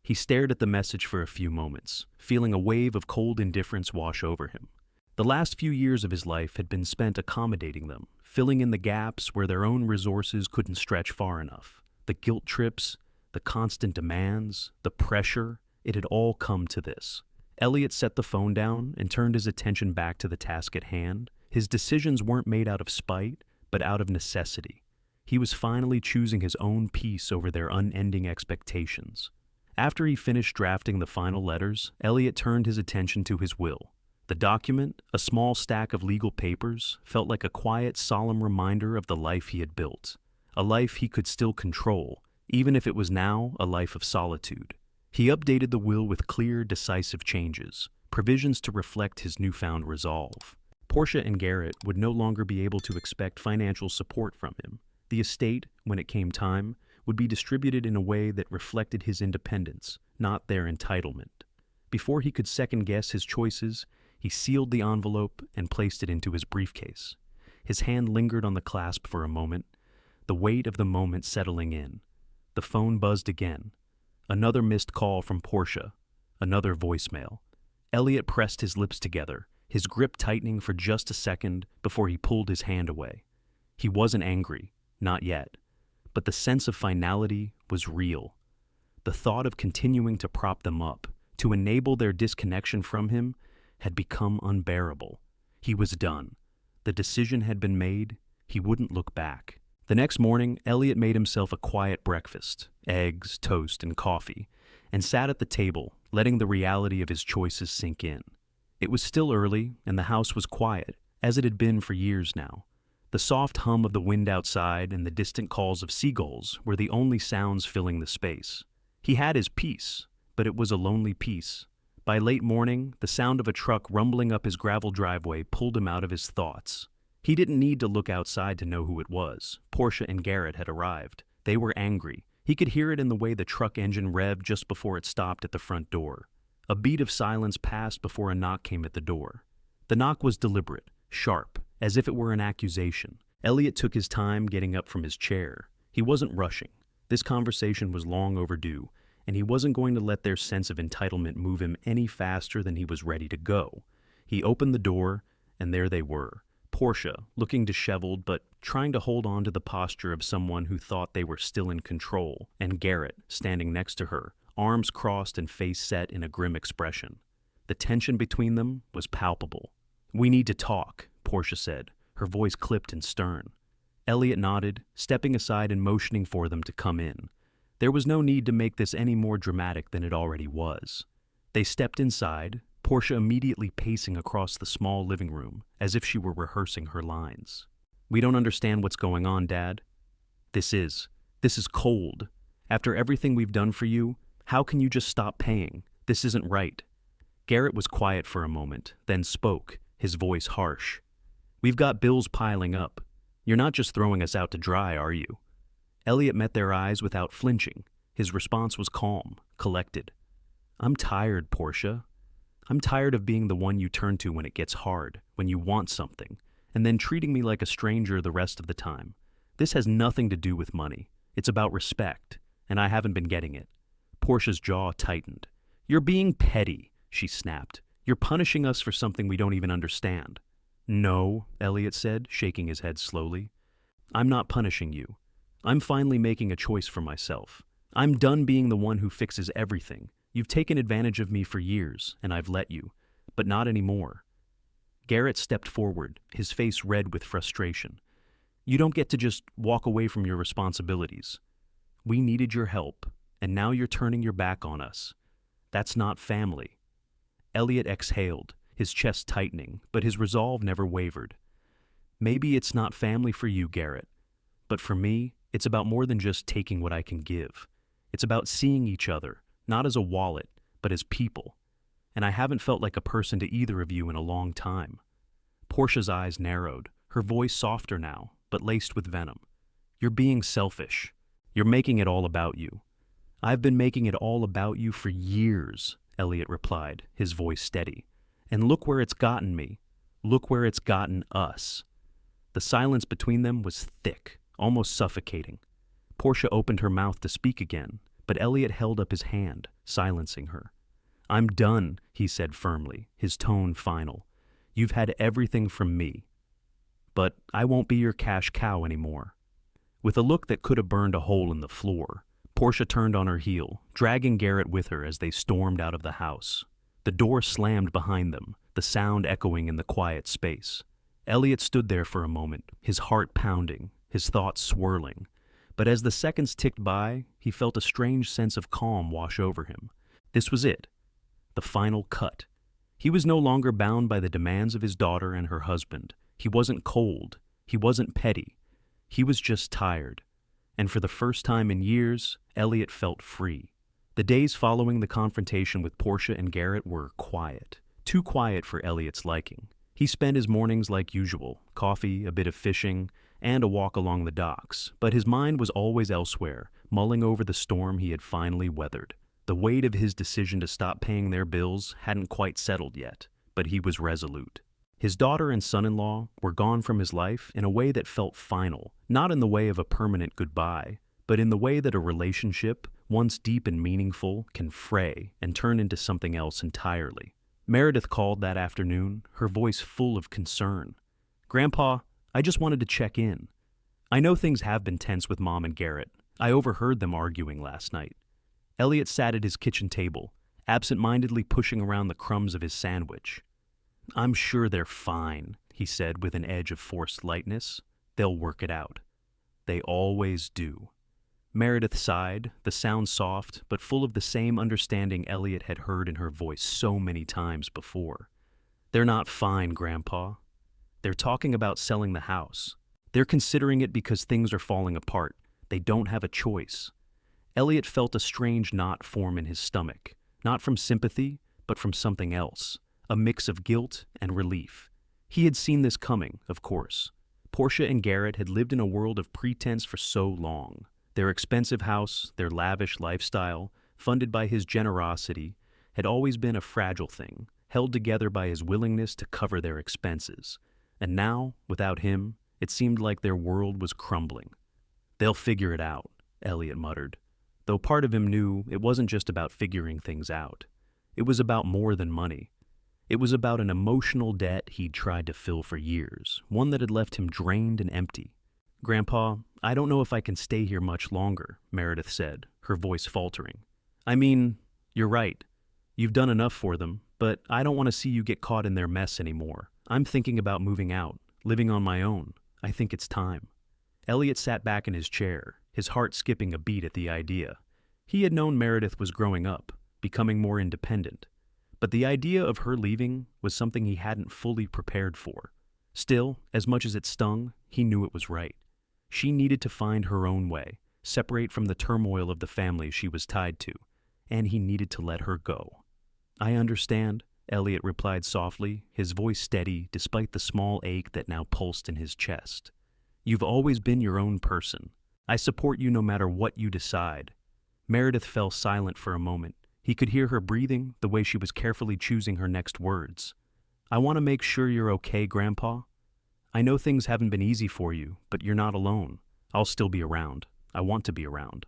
He stared at the message for a few moments, feeling a wave of cold indifference wash over him. The last few years of his life had been spent accommodating them, filling in the gaps where their own resources couldn't stretch far enough. The guilt trips, the constant demands, the pressure, it had all come to this. Elliot set the phone down and turned his attention back to the task at hand. His decisions weren't made out of spite, but out of necessity. He was finally choosing his own peace over their unending expectations. After he finished drafting the final letters, Elliot turned his attention to his will. The document, a small stack of legal papers, felt like a quiet, solemn reminder of the life he had built. A life he could still control, even if it was now a life of solitude. He updated the will with clear, decisive changes, provisions to reflect his newfound resolve. Portia and Garrett would no longer be able to expect financial support from him. The estate, when it came time, would be distributed in a way that reflected his independence, not their entitlement. Before he could second-guess his choices, he sealed the envelope and placed it into his briefcase. His hand lingered on the clasp for a moment, the weight of the moment settling in. The phone buzzed again. Another missed call from Portia. Another voicemail. Elliot pressed his lips together, his grip tightening for just a second before he pulled his hand away. He wasn't angry, not yet, but the sense of finality was real. The thought of continuing to prop them up, to enable their disconnection from him, had become unbearable. He was done. The decision had been made. He wouldn't look back. The next morning, Elliot made himself a quiet breakfast, eggs, toast, and coffee, and sat at the table, letting the reality of his choices sink in. It was still early, and the house was quiet, as it had been for years now. The soft hum of the wind outside and the distant calls of seagulls were the only sounds filling the space. He had his peace, but it was a lonely peace. By late morning, the sound of a truck rumbling up his gravel driveway pulled him out of his thoughts. He didn't need to look outside to know who it was. Portia and Garrett had arrived. They were angry. He could hear it in the way the truck engine revved just before it stopped at the front door. A beat of silence passed before a knock came at the door. The knock was deliberate, sharp, as if it were an accusation. Elliot took his time getting up from his chair. He wasn't rushing. This conversation was long overdue, and he wasn't going to let their sense of entitlement move him any faster than he was ready to go. He opened the door, and there they were. Portia, looking disheveled but trying to hold on to the posture of someone who thought they were still in control, and Garrett, standing next to her, arms crossed and face set in a grim expression. The tension between them was palpable. "We need to talk," Portia said, her voice clipped and stern. Elliot nodded, stepping aside and motioning for them to come in. There was no need to make this any more dramatic than it already was. They stepped inside, Portia immediately pacing across the small living room, as if she were rehearsing her lines. "We don't understand what's going on, Dad. This is cold. After everything we've done for you, how can you just stop paying? This isn't right." Garrett was quiet for a moment, then spoke, his voice harsh. "We've got bills piling up. You're not just throwing us out to dry, are you?" Elliot met their eyes without flinching. His response was calm, collected. "I'm tired, Portia. I'm tired of being the one you turn to when it gets hard, when you want something, and then treating me like a stranger the rest of the time. This has nothing to do with money. It's about respect, and I haven't been getting it." Portia's jaw tightened. "You're being petty," she snapped. "You're punishing us for something we don't even understand." "No," Elliot said, shaking his head slowly. "I'm not punishing you. I'm finally making a choice for myself. I'm done being the one who fixes everything. You've taken advantage of me for years, and I've let you, but not anymore." Garrett stepped forward, his face red with frustration. "You don't get to just walk away from your responsibilities. We needed your help, and now you're turning your back on us. That's not family." Elliot exhaled, his chest tightening, but his resolve never wavered. "Maybe it's not family for you, Garrett, but for me, it's about more than just taking what I can give. It's about seeing each other, not as a wallet, but as people. And I haven't felt like a person to either of you in a long time." Portia's eyes narrowed, her voice softer now, but laced with venom. "You're being selfish. You're making it all about you." "I've been making it all about you for years," Elliot replied, his voice steady. "And look where it's gotten me. Look where it's gotten us." The silence between them was thick, almost suffocating. Portia opened her mouth to speak again, but Elliot held up his hand, silencing her. "I'm done," he said firmly, his tone final. "You've had everything from me. But I won't be your cash cow anymore." With a look that could have burned a hole in the floor, Portia turned on her heel, dragging Garrett with her as they stormed out of the house. The door slammed behind them, the sound echoing in the quiet space. Elliot stood there for a moment, his heart pounding, his thoughts swirling. But as the seconds ticked by, he felt a strange sense of calm wash over him. This was it, the final cut. He was no longer bound by the demands of his daughter and her husband. He wasn't cold. He wasn't petty. He was just tired. And for the first time in years, Elliot felt free. The days following the confrontation with Portia and Garrett were quiet. Too quiet for Elliot's liking. He spent his mornings like usual, coffee, a bit of fishing, and a walk along the docks, but his mind was always elsewhere, mulling over the storm he had finally weathered. The weight of his decision to stop paying their bills hadn't quite settled yet, but he was resolute. His daughter and son-in-law were gone from his life in a way that felt final, not in the way of a permanent goodbye, but in the way that a relationship, once deep and meaningful, can fray and turn into something else entirely. Meredith called that afternoon, her voice full of concern. "Grandpa, I just wanted to check in. I know things have been tense with Mom and Garrett. I overheard them arguing last night." Elliot sat at his kitchen table, absent-mindedly pushing around the crumbs of his sandwich. "I'm sure they're fine," he said with an edge of forced lightness. "They'll work it out. They always do." Meredith sighed, the sound soft, but full of the same understanding Elliot had heard in her voice so many times before. "They're not fine, Grandpa. They're talking about selling the house. They're considering it because things are falling apart. They don't have a choice." Elliot felt a strange knot form in his stomach, not from sympathy, but from something else, a mix of guilt and relief. He had seen this coming, of course. Portia and Garrett had lived in a world of pretense for so long. Their expensive house, their lavish lifestyle, funded by his generosity, had always been a fragile thing, held together by his willingness to cover their expenses. And now, without him, it seemed like their world was crumbling. "They'll figure it out," Elliot muttered, though part of him knew it wasn't just about figuring things out. It was about more than money. It was about an emotional debt he'd tried to fill for years, one that had left him drained and empty. "Grandpa, I don't know if I can stay here much longer," Meredith said, her voice faltering. "I mean, you're right. You've done enough for them, but I don't want to see you get caught in their mess anymore. I'm thinking about moving out, living on my own. I think it's time." Elliot sat back in his chair, his heart skipping a beat at the idea. He had known Meredith was growing up, becoming more independent. But the idea of her leaving was something he hadn't fully prepared for. Still, as much as it stung, he knew it was right. She needed to find her own way, separate from the turmoil of the family she was tied to, and he needed to let her go. "I understand," Elliot replied softly, his voice steady despite the small ache that now pulsed in his chest. "You've always been your own person. I support you no matter what you decide." Meredith fell silent for a moment. He could hear her breathing, the way she was carefully choosing her next words. "I want to make sure you're okay, Grandpa. I know things haven't been easy for you, but you're not alone. I'll still be around. I want to be around."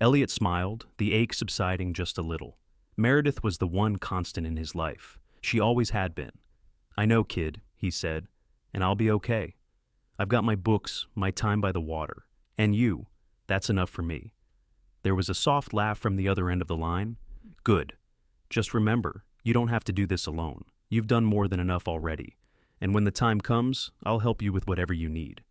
Elliot smiled, the ache subsiding just a little. Meredith was the one constant in his life. She always had been. "I know, kid," he said, "and I'll be okay. I've got my books, my time by the water, and you. That's enough for me." There was a soft laugh from the other end of the line. "Good. Just remember, you don't have to do this alone. You've done more than enough already. And when the time comes, I'll help you with whatever you need.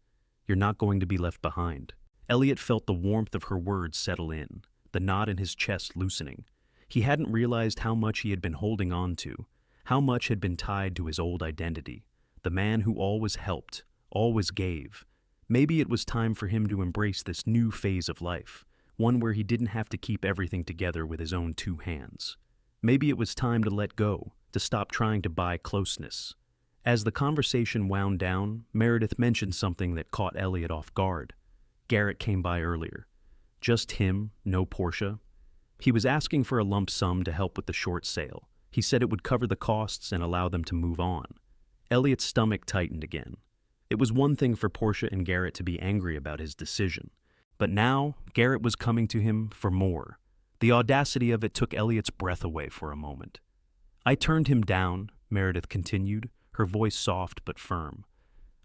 You're not going to be left behind." Elliot felt the warmth of her words settle in, the knot in his chest loosening. He hadn't realized how much he had been holding on to, how much had been tied to his old identity, the man who always helped, always gave. Maybe it was time for him to embrace this new phase of life, one where he didn't have to keep everything together with his own two hands. Maybe it was time to let go, to stop trying to buy closeness. As the conversation wound down, Meredith mentioned something that caught Elliot off guard. Garrett came by earlier. Just him, no Portia. He was asking for a lump sum to help with the short sale. He said it would cover the costs and allow them to move on. Elliot's stomach tightened again. It was one thing for Portia and Garrett to be angry about his decision. But now, Garrett was coming to him for more. The audacity of it took Elliot's breath away for a moment. "I turned him down," Meredith continued, her voice soft but firm.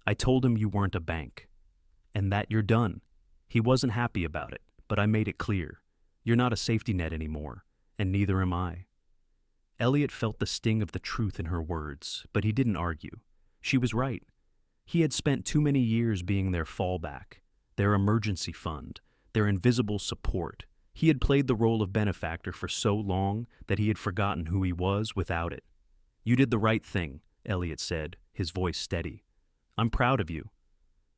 "I told him you weren't a bank. And that you're done. He wasn't happy about it, but I made it clear. You're not a safety net anymore, and neither am I." Elliot felt the sting of the truth in her words, but he didn't argue. She was right. He had spent too many years being their fallback, their emergency fund, their invisible support. He had played the role of benefactor for so long that he had forgotten who he was without it. "You did the right thing," Elliot said, his voice steady. "I'm proud of you."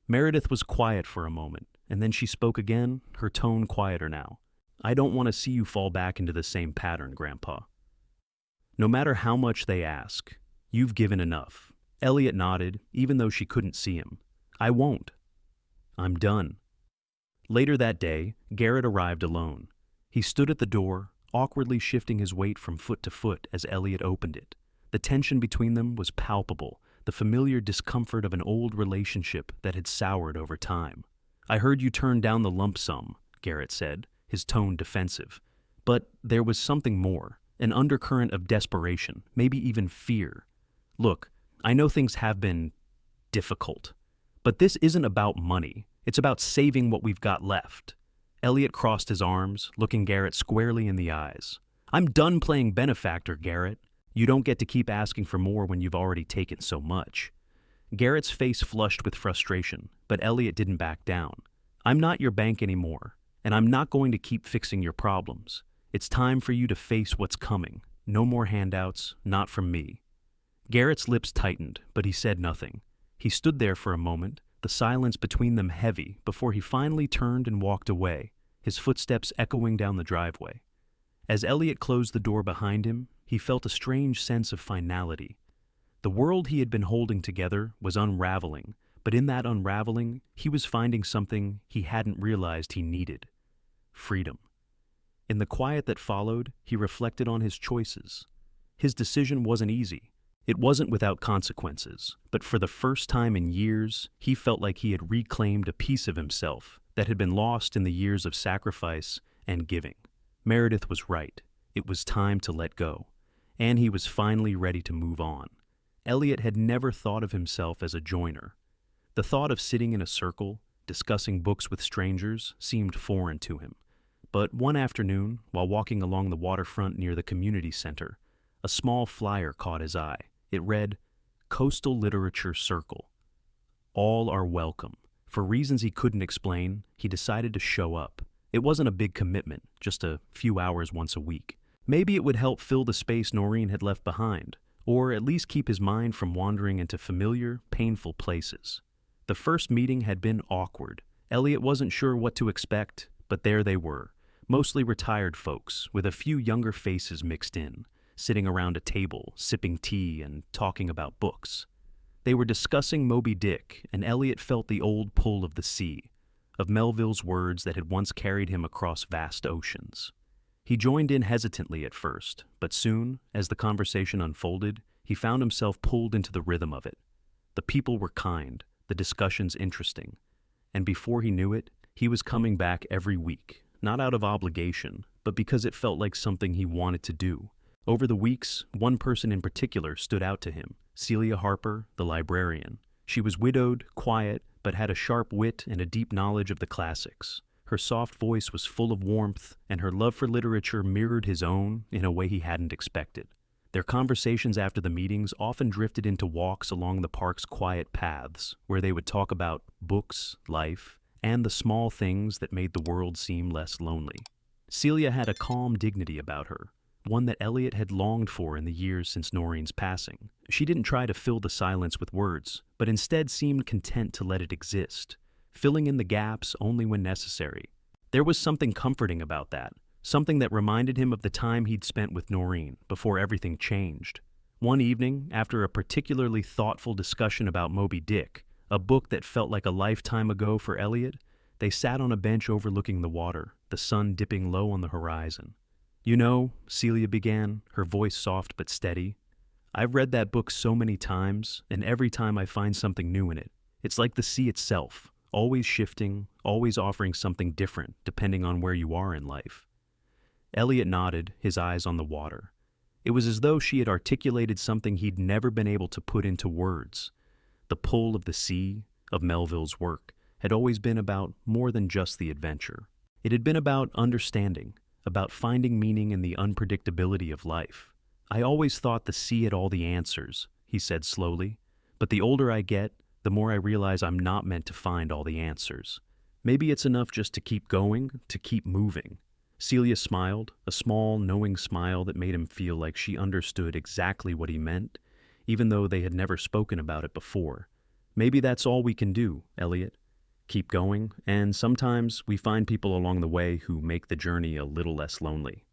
Meredith was quiet for a moment, and then she spoke again, her tone quieter now. I don't want to see you fall back into the same pattern, Grandpa. No matter how much they ask, you've given enough. Elliot nodded, even though she couldn't see him. I won't. I'm done. Later that day, Garrett arrived alone. He stood at the door, awkwardly shifting his weight from foot to foot as Elliot opened it. The tension between them was palpable, the familiar discomfort of an old relationship that had soured over time. I heard you turn down the lump sum, Garrett said, his tone defensive. But there was something more, an undercurrent of desperation, maybe even fear. Look, I know things have been difficult, but this isn't about money. It's about saving what we've got left. Elliot crossed his arms, looking Garrett squarely in the eyes. I'm done playing benefactor, Garrett. You don't get to keep asking for more when you've already taken so much. Garrett's face flushed with frustration, but Elliot didn't back down. I'm not your bank anymore, and I'm not going to keep fixing your problems. It's time for you to face what's coming. No more handouts, not from me. Garrett's lips tightened, but he said nothing. He stood there for a moment, the silence between them heavy, before he finally turned and walked away, his footsteps echoing down the driveway. As Elliot closed the door behind him, he felt a strange sense of finality. The world he had been holding together was unraveling, but in that unraveling, he was finding something he hadn't realized he needed: freedom. In the quiet that followed, he reflected on his choices. His decision wasn't easy. It wasn't without consequences, but for the first time in years, he felt like he had reclaimed a piece of himself that had been lost in the years of sacrifice and giving. Meredith was right. It was time to let go, and he was finally ready to move on. Elliot had never thought of himself as a joiner. The thought of sitting in a circle, discussing books with strangers, seemed foreign to him. But one afternoon, while walking along the waterfront near the community center, a small flyer caught his eye. It read, Coastal Literature Circle. All are welcome. For reasons he couldn't explain, he decided to show up. It wasn't a big commitment, just a few hours once a week. Maybe it would help fill the space Noreen had left behind, or at least keep his mind from wandering into familiar, painful places. The first meeting had been awkward. Elliot wasn't sure what to expect, but there they were, mostly retired folks, with a few younger faces mixed in, sitting around a table, sipping tea and talking about books. They were discussing Moby Dick, and Elliot felt the old pull of the sea, of Melville's words that had once carried him across vast oceans. He joined in hesitantly at first, but soon, as the conversation unfolded, he found himself pulled into the rhythm of it. The people were kind, the discussions interesting, and before he knew it, he was coming back every week, not out of obligation, but because it felt like something he wanted to do. Over the weeks, one person in particular stood out to him, Celia Harper, the librarian. She was widowed, quiet, but had a sharp wit and a deep knowledge of the classics. Her soft voice was full of warmth, and her love for literature mirrored his own in a way he hadn't expected. Their conversations after the meetings often drifted into walks along the park's quiet paths, where they would talk about books, life, and the small things that made the world seem less lonely. Celia had a calm dignity about her, one that Elliot had longed for in the years since Noreen's passing. She didn't try to fill the silence with words, but instead seemed content to let it exist, filling in the gaps only when necessary. There was something comforting about that, something that reminded him of the time he'd spent with Noreen before everything changed. One evening, after a particularly thoughtful discussion about Moby Dick, a book that felt like a lifetime ago for Elliot, they sat on a bench overlooking the water, the sun dipping low on the horizon. You know, Celia began, her voice soft but steady, I've read that book so many times, and every time I find something new in it. It's like the sea itself, always shifting, always offering something different depending on where you are in life. Elliot nodded, his eyes on the water. It was as though she had articulated something he'd never been able to put into words. The pull of the sea, of Melville's work, had always been about more than just the adventure. It had been about understanding, about finding meaning in the unpredictability of life. I always thought the sea had all the answers, he said slowly, but the older I get, the more I realize I'm not meant to find all the answers. Maybe it's enough just to keep going, to keep moving. Celia smiled, a small, knowing smile that made him feel like she understood exactly what he meant, even though they had never spoken about it before. Maybe that's all we can do, Elliot. keep going, and sometimes we find people along the way who make the journey a little less lonely.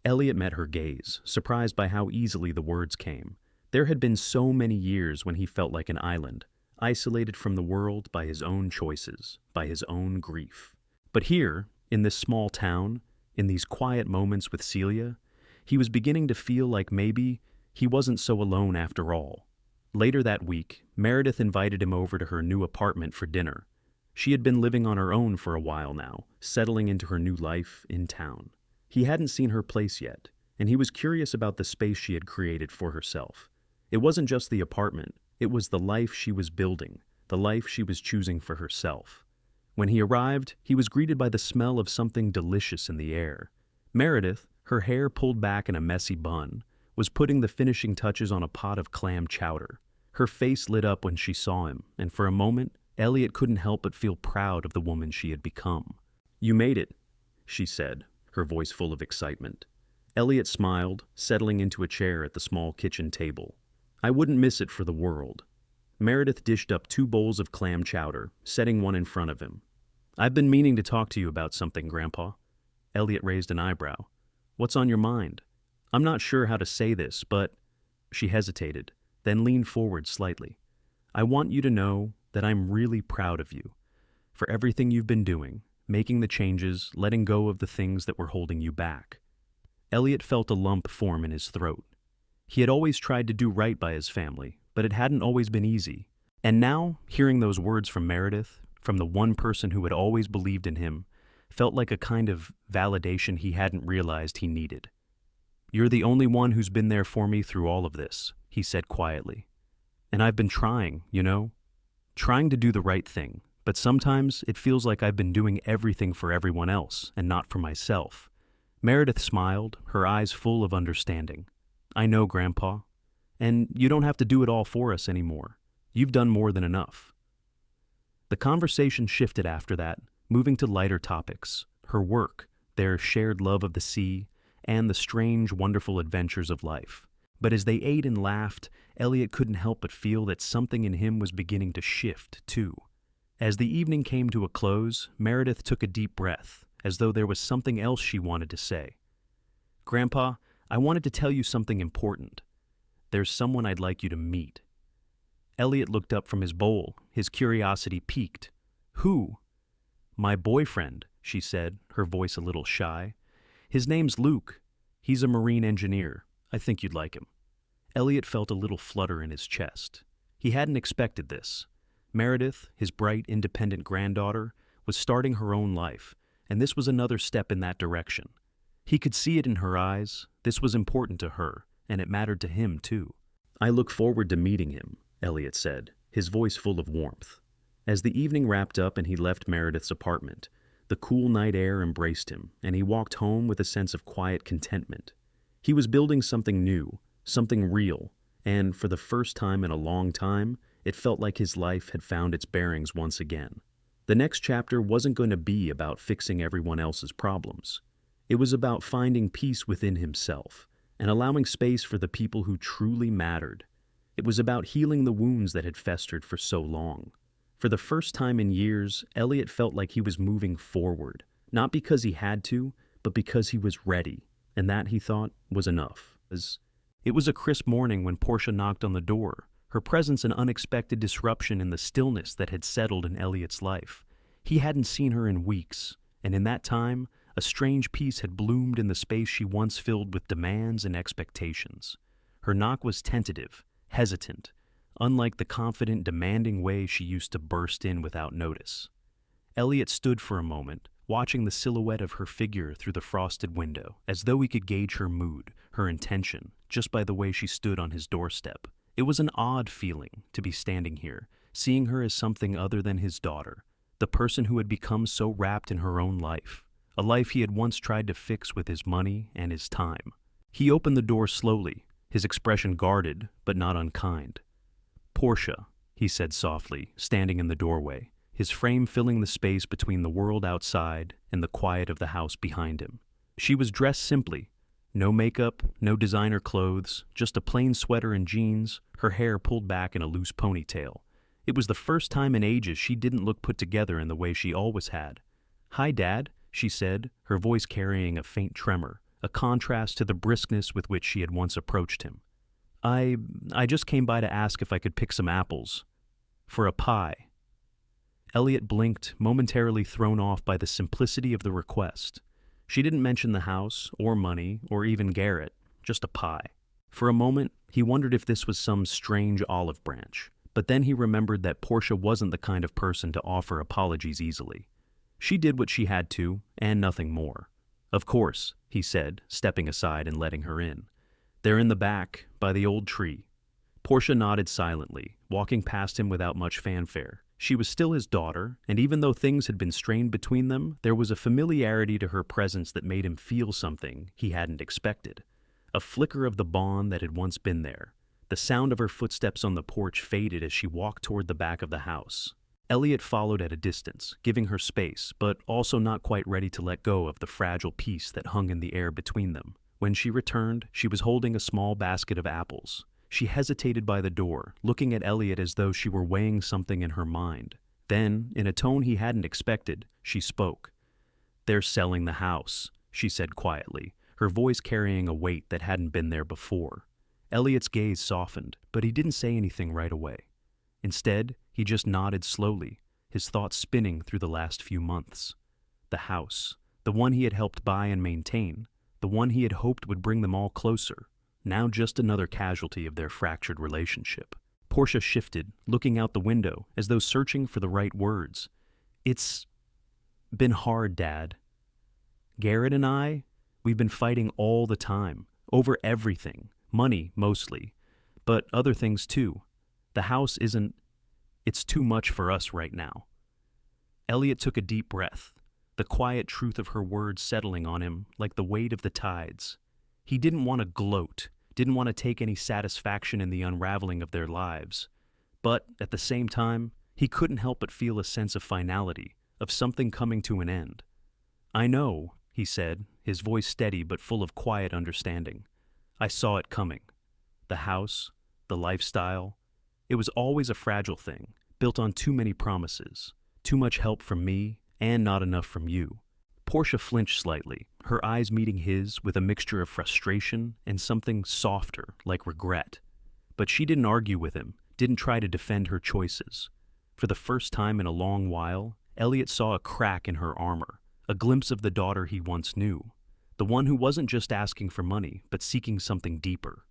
Elliot met her gaze, surprised by how easily the words came. There had been so many years when he felt like an island, isolated from the world by his own choices, by his own grief. But here, in this small town, in these quiet moments with Celia, he was beginning to feel like maybe he wasn't so alone after all. Later that week, Meredith invited him over to her new apartment for dinner. She had been living on her own for a while now, settling into her new life in town. He hadn't seen her place yet, and he was curious about the space she had created for herself. It wasn't just the apartment, it was the life she was building, the life she was choosing for herself. When he arrived, he was greeted by the smell of something delicious in the air. Meredith, her hair pulled back in a messy bun, was putting the finishing touches on a pot of clam chowder. Her face lit up when she saw him, and for a moment, Elliot couldn't help but feel proud of the woman she had become. "You made it," she said, her voice full of excitement. Elliot smiled, settling into a chair at the small kitchen table. "I wouldn't miss it for the world." Meredith dished up 2 bowls of clam chowder, setting one in front of him. "I've been meaning to talk to you about something, Grandpa." Elliot raised an eyebrow. "What's on your mind?" "I'm not sure how to say this, but—" She hesitated, then leaned forward slightly. "I want you to know that I'm really proud of you, for everything you've been doing, making the changes, letting go of the things that were holding you back." Elliot felt a lump form in his throat. He had always tried to do right by his family, but it hadn't always been easy. And now, hearing those words from Meredith, from the one person who had always believed in him, felt like a kind of validation he hadn't realized he needed. "You're the only one who's been there for me through all of this," he said quietly. "And I've been trying, trying to do the right thing, but sometimes it feels like I've been doing everything for everyone else and not for myself." Meredith smiled, her eyes full of understanding. "I know, Grandpa. And you don't have to do it all for us anymore. You've done more than enough." The conversation shifted after that, moving to lighter topics: her work, their shared love of the sea, and the strange, wonderful adventures of life. But as they ate and laughed, Elliot couldn't help but feel that something in him was beginning to shift, too. As the evening came to a close, Meredith took a deep breath, as though there was something else she wanted to say. "Grandpa, I wanted to tell you something important. There's someone I'd like you to meet." Elliot looked up from his bowl, his curiosity piqued. "Who?" "My boyfriend," she said, her voice a little shy. "His name's Luke. He's a marine engineer. I think you'd like him." Elliot felt a little flutter in his chest. He hadn't expected this. Meredith, his bright, independent granddaughter, was starting her own life, and this was another step in that direction. He could see it in her eyes. This was important to her, and it mattered to him, too. "I look forward to meeting him," Elliot said, his voice full of warmth. As the evening wrapped up and he left Meredith's apartment, the cool night air embraced him, and he walked home with a sense of quiet contentment. He was building something new, something real, and for the first time in a long time, it felt like his life had found its bearings once again. The next chapter wasn't going to be about fixing everyone else's problems. It was about finding peace within himself and allowing space for the people who truly mattered. It was about healing the wounds that had festered for so long. For the first time in years, Elliot felt like he was moving forward, not because he had to, but because he was ready, and that, he thought, was enough. It was a crisp morning when Portia knocked on the door, her presence an unexpected disruption in the stillness that had settled in Elliot's life. He hadn't seen her in weeks, and in that time, a strange peace had bloomed in the space she once filled with demands and expectations. Her knock was tentative, hesitant, unlike the confident, demanding way she used to burst in without notice. Elliot stood for a moment, watching the silhouette of her figure through the frosted window, as though he could gauge her mood, her intention, just by the way she stood on his doorstep. It was an odd feeling to be standing here, seeing her as something other than his daughter, the person who had become so wrapped in her own life, a life he had once tried to fix with his money and his time. He opened the door slowly, his expression guarded but not unkind. "Portia," he said softly, standing in the doorway, his frame filling the space between the world outside and the quiet of the house behind him. She was dressed simply. No makeup, no designer clothes, just a plain sweater and jeans, her hair pulled back in a loose ponytail. It was the first time in ages she didn't look put together in the way she always had. "Hi, Dad," she said, her voice carrying a faint tremor, a contrast to the briskness with which she had once approached him. I just came by to ask if I could pick some apples. For a pie." Elliot blinked, momentarily thrown off by the simplicity of the request. She didn't mention the house, or money, or even Garrett, just a pie. For a moment, he wondered if this was some strange olive branch, but then he remembered that Portia wasn't the kind of person to offer apologies easily. She did what she had to, and nothing more. "Of course," he said, stepping aside and letting her in. "They're in the back, by the old tree." Portia nodded silently, walking past him without much fanfare. She was still his daughter, and even though things had been strained between them, there was a familiarity to her presence that made him feel something he hadn't expected. A flicker of the bond that had once been there. The sound of her footsteps on the porch faded as she walked toward the back of the house. Elliot followed at a distance, giving her space, but also not quite ready to let go of the fragile peace that hung in the air between them. When she returned, she was holding a small basket of apples. She hesitated by the door, looking at Elliot as though she were weighing something in her mind. Then, in a tone he hadn't expected, she spoke. "They're selling the house," she said quietly, her voice carrying a weight that hadn't been there before. Elliot's gaze softened, but he didn't say anything right away. Instead, he just nodded slowly, his thoughts spinning through the last few months. The house, the one he had helped buy and maintain, the one he had hoped would bring them all closer, now just another casualty of their fractured relationship. Portia shifted, looking out the window, as though searching for the right words. "It's been hard, Dad. Garrett and we've been fighting all the time, over everything, money mostly, but other things too. The house it's too much for us right now." Elliot took a deep breath, the quiet truth of her words settling on him like the weight of the tides. He didn't want to gloat, didn't want to take any satisfaction in the unraveling of their lives. But, at the same time, he couldn't help but feel a sense of finality, of something coming to an end. "I know," he said, his voice steady but full of quiet understanding. "I saw it coming. The house, the lifestyle. It was always a fragile thing, built on too many promises, too much help from me, and not enough from you." Portia flinched slightly, her eyes meeting his with a mixture of frustration and something softer, like regret. But she didn't argue with him, didn't try to defend her choices. For the first time in a long while, Elliot saw a crack in her armor, a glimpse of the daughter he once knew, the one who wasn't just asking for money, but seeking something deeper.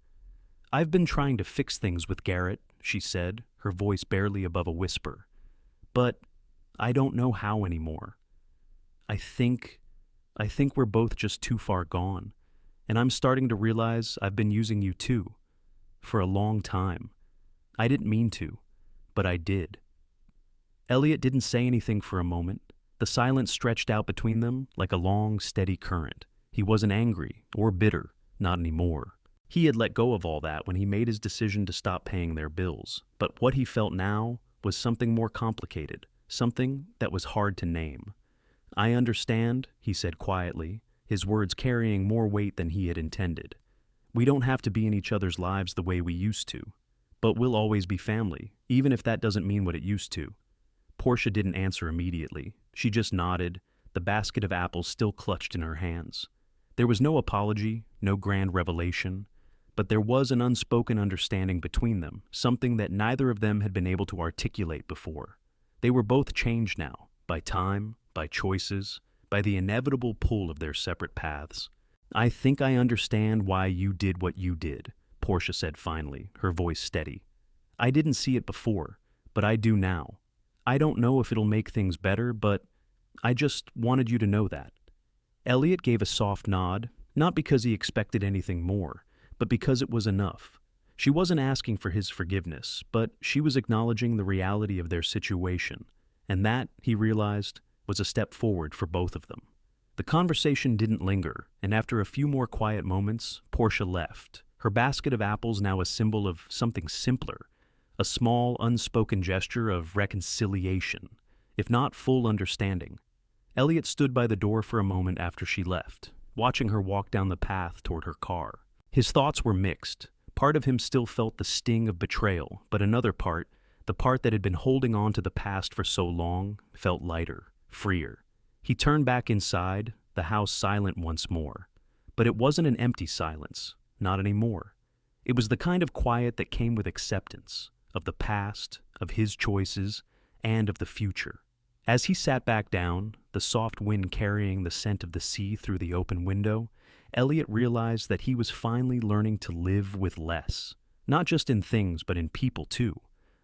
"I've been trying to fix things with Garrett," she said, her voice barely above a whisper. "But I don't know how anymore. I think we're both just too far gone, and I'm starting to realize I've been using you too, for a long time. I didn't mean to, but I did." Elliot didn't say anything for a moment. The silence stretched out between them like a long, steady current. He wasn't angry or bitter, not anymore. He had let go of all that when he made his decision to stop paying their bills, but what he felt now was something more complicated, something that was hard to name. "I understand," he said quietly, his words carrying more weight than he had intended. "We don't have to be in each other's lives the way we used to, but we'll always be family, even if that doesn't mean what it used to." Portia didn't answer immediately. She just nodded, the basket of apples still clutched in her hands. There was no apology, no grand revelation, but there was an unspoken understanding between them, something that neither of them had been able to articulate before. They were both changed now, by time, by choices, by the inevitable pull of their separate paths. "I think I understand why you did what you did," Portia said finally, her voice steady. "I didn't see it before, but I do now. I don't know if it'll make things better, but I just wanted you to know that." Elliot gave a soft nod, not because he expected anything more, but because it was enough. She wasn't asking for his forgiveness, but she was acknowledging the reality of their situation, and that, he realized, was a step forward for both of them. The conversation didn't linger, and after a few more quiet moments, Portia left, her basket of apples now a symbol of something simpler, a small, unspoken gesture of reconciliation, if not full understanding. Elliot stood by the door for a moment after she left, watching her walk down the path toward her car. His thoughts were mixed. Part of him still felt the sting of betrayal, but another part, The part that had been holding on to the past for so long felt lighter, freer. He turned back inside, the house silent once more. But it wasn't an empty silence, not anymore. It was the kind of quiet that came with acceptance of the past, of his choices, and of the future. As he sat back down, the soft wind carrying the scent of the sea through the open window, Elliot realized that he was finally learning to live with less. Not just in things, but in people too.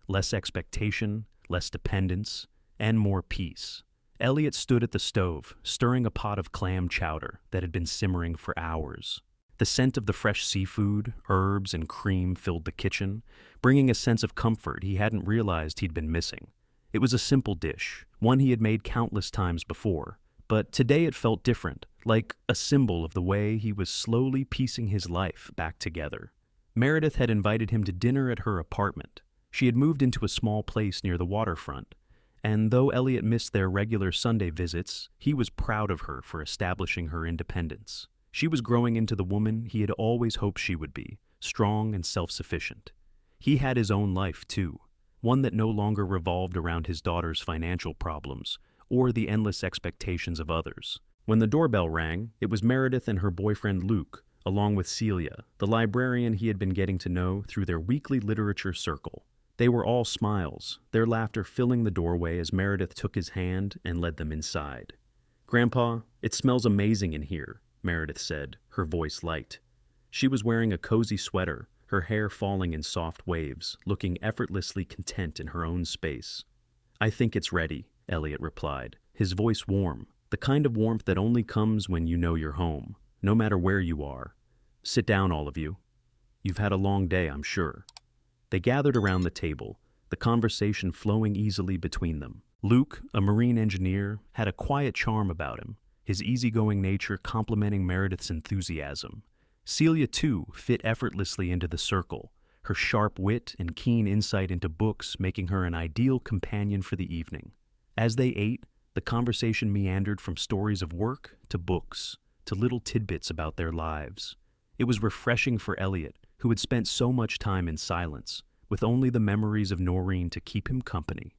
Less expectation, less dependence, and more peace. Elliot stood at the stove, stirring a pot of clam chowder that had been simmering for hours. The scent of the fresh seafood, herbs, and cream filled the kitchen, bringing a sense of comfort he hadn't realized he'd been missing. It was a simple dish, one he had made countless times before, but today it felt different, like a symbol of the way he was slowly piecing his life back together. Meredith had invited him to dinner at her apartment. She had moved into a small place near the waterfront, and though Elliot missed their regular Sunday visits, he was proud of her for establishing her independence. She was growing into the woman he had always hoped she would be, strong and self-sufficient. He had his own life, too, one that no longer revolved around his daughter's financial problems or the endless expectations of others. When the doorbell rang, it was Meredith and her boyfriend Luke, along with Celia, the librarian he had been getting to know through their weekly literature circle. They were all smiles, their laughter filling the doorway as Meredith took his hand and led them inside. "Grandpa, it smells amazing in here," Meredith said, her voice light. She was wearing a cozy sweater, her hair falling in soft waves, looking effortlessly content in her own space. "I think it's ready," Elliot replied, his voice warm, the kind of warmth that only comes when you know you're home, no matter where you are. "Sit down, all of you. You've had a long day, I'm sure." They gathered around the table, the conversation flowing easily between them. Luke, a marine engineer, had a quiet charm about him, his easygoing nature complementing Meredith's enthusiasm. Celia, too, fit effortlessly into the circle, her sharp wit and keen insight into books making her an ideal companion for the evening. As they ate, the conversation meandered from stories of work to books, to little tidbits about their lives. It was refreshing for Elliot, who had spent so much time in silence, with only the memories of Noreen to keep him company.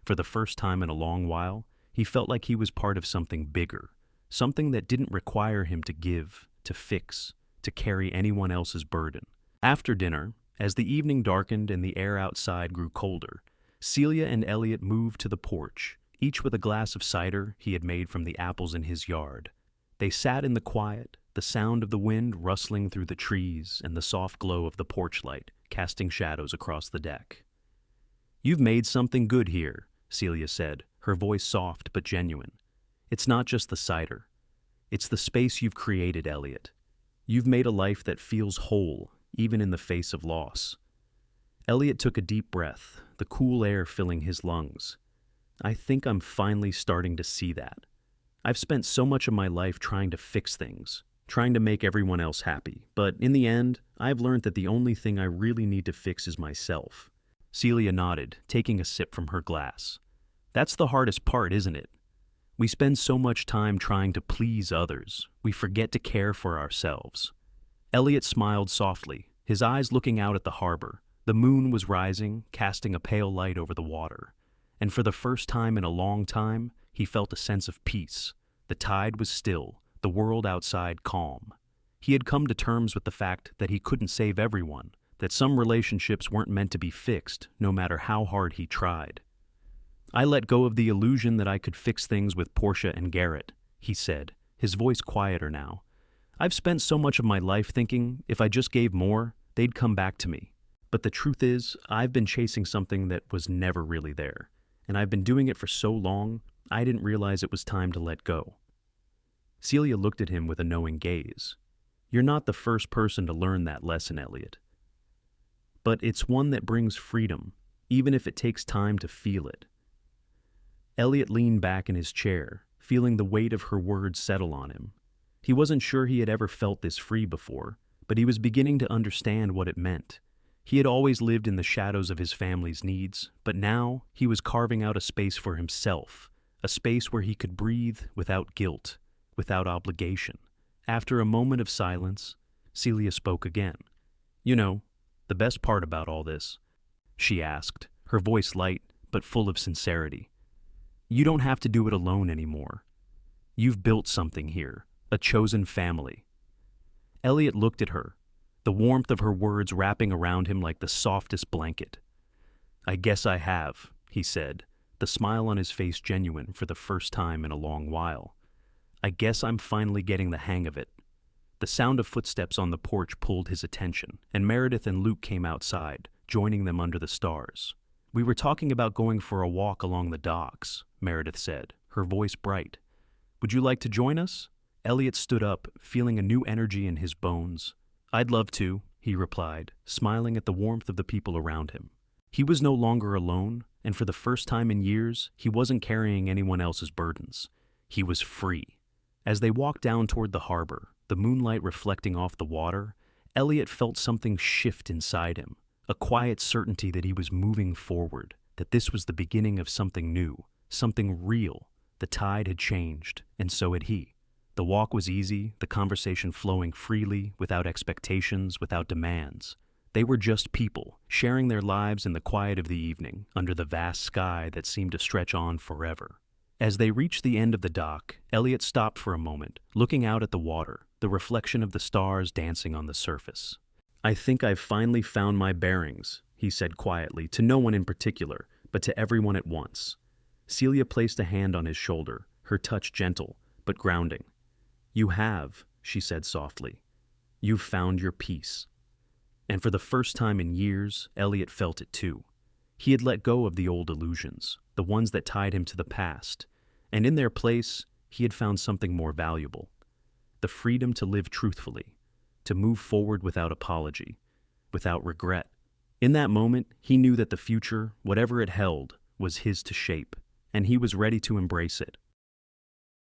For the first time in a long while, he felt like he was part of something bigger, something that didn't require him to give, to fix, to carry anyone else's burden. After dinner, as the evening darkened and the air outside grew colder, Celia and Elliot moved to the porch, each with a glass of cider he had made from the apples in his yard. They sat in the quiet, the sound of the wind rustling through the trees and the soft glow of the porch light casting shadows across the deck. "You've made something good here," Celia said, her voice soft but genuine. "It's not just the cider. It's the space you've created, Elliot. You've made a life that feels whole, even in the face of loss." Elliot took a deep breath, the cool air filling his lungs. "I think I'm finally starting to see that. I've spent so much of my life trying to fix things, trying to make everyone else happy, but in the end, I've learned that the only thing I really need to fix is myself." Celia nodded, taking a sip from her glass. "That's the hardest part, isn't it? We spend so much time trying to please others, we forget to care for ourselves." Elliot smiled softly, his eyes looking out at the harbor. The moon was rising, casting a pale light over the water, and for the first time in a long time, he felt a sense of peace. The tide was still, the world outside calm. He had come to terms with the fact that he couldn't save everyone, that some relationships weren't meant to be fixed, no matter how hard he tried. "I let go of the illusion that I could fix things with Portia and Garrett," he said, his voice quieter now. "I've spent so much of my life thinking if I just gave more, they'd come back to me. But the truth is, I've been chasing something that was never really there, and I've been doing it for so long, I didn't realize it was time to let go." Celia looked at him with a knowing gaze. "You're not the first person to learn that lesson, Elliot. But it's one that brings freedom, even if it takes time to feel it." Elliot leaned back in his chair, feeling the weight of her words settle on him. He wasn't sure he had ever felt this free before, but he was beginning to understand what it meant. He had always lived in the shadows of his family's needs, but now he was carving out a space for himself, a space where he could breathe without guilt, without obligation. After a moment of silence, Celia spoke again. "You know, the best part about all this?" she asked, her voice light but full of sincerity. "You don't have to do it alone anymore. You've built something here, a chosen family." Elliot looked at her, the warmth of her words wrapping around him like the softest blanket. "I guess I have," he said, the smile on his face genuine for the first time in a long while. "I guess I'm finally getting the hang of it." The sound of footsteps on the porch pulled his attention, and Meredith and Luke came outside, joining them under the stars. "We were talking about going for a walk along the docks," Meredith said, her voice bright. "Would you like to join us?" Elliot stood up, feeling a new energy in his bones. "I'd love to," he replied, smiling at the warmth of the people around him. He was no longer alone, and for the first time in years, he wasn't carrying anyone else's burdens. He was free. As they walked down toward the harbor, the moonlight reflecting off the water, Elliot felt something shift inside him, a quiet certainty that he was moving forward, that this was the beginning of something new, something real. The tide had changed, and so had he. The walk was easy, the conversation flowing freely, without expectations, without demands. They were just people, sharing their lives in the quiet of the evening, under the vast sky that seemed to stretch on forever. As they reached the end of the dock, Elliot stopped for a moment, looking out at the water, the reflection of the stars dancing on the surface. "I think I've finally found my bearings," he said quietly, to no one in particular, but to everyone at once. Celia placed a hand on his shoulder, her touch gentle, but grounding. "You have," she said softly. "You've found your peace." And for the first time in years, Elliot felt it too. He had let go of the old illusions, the ones that tied him to the past, and in their place, he had found something more valuable. The freedom to live truthfully, to move forward without apology, without regret. In that moment, he knew that the future, whatever it held, was his to shape, and he was ready to embrace it.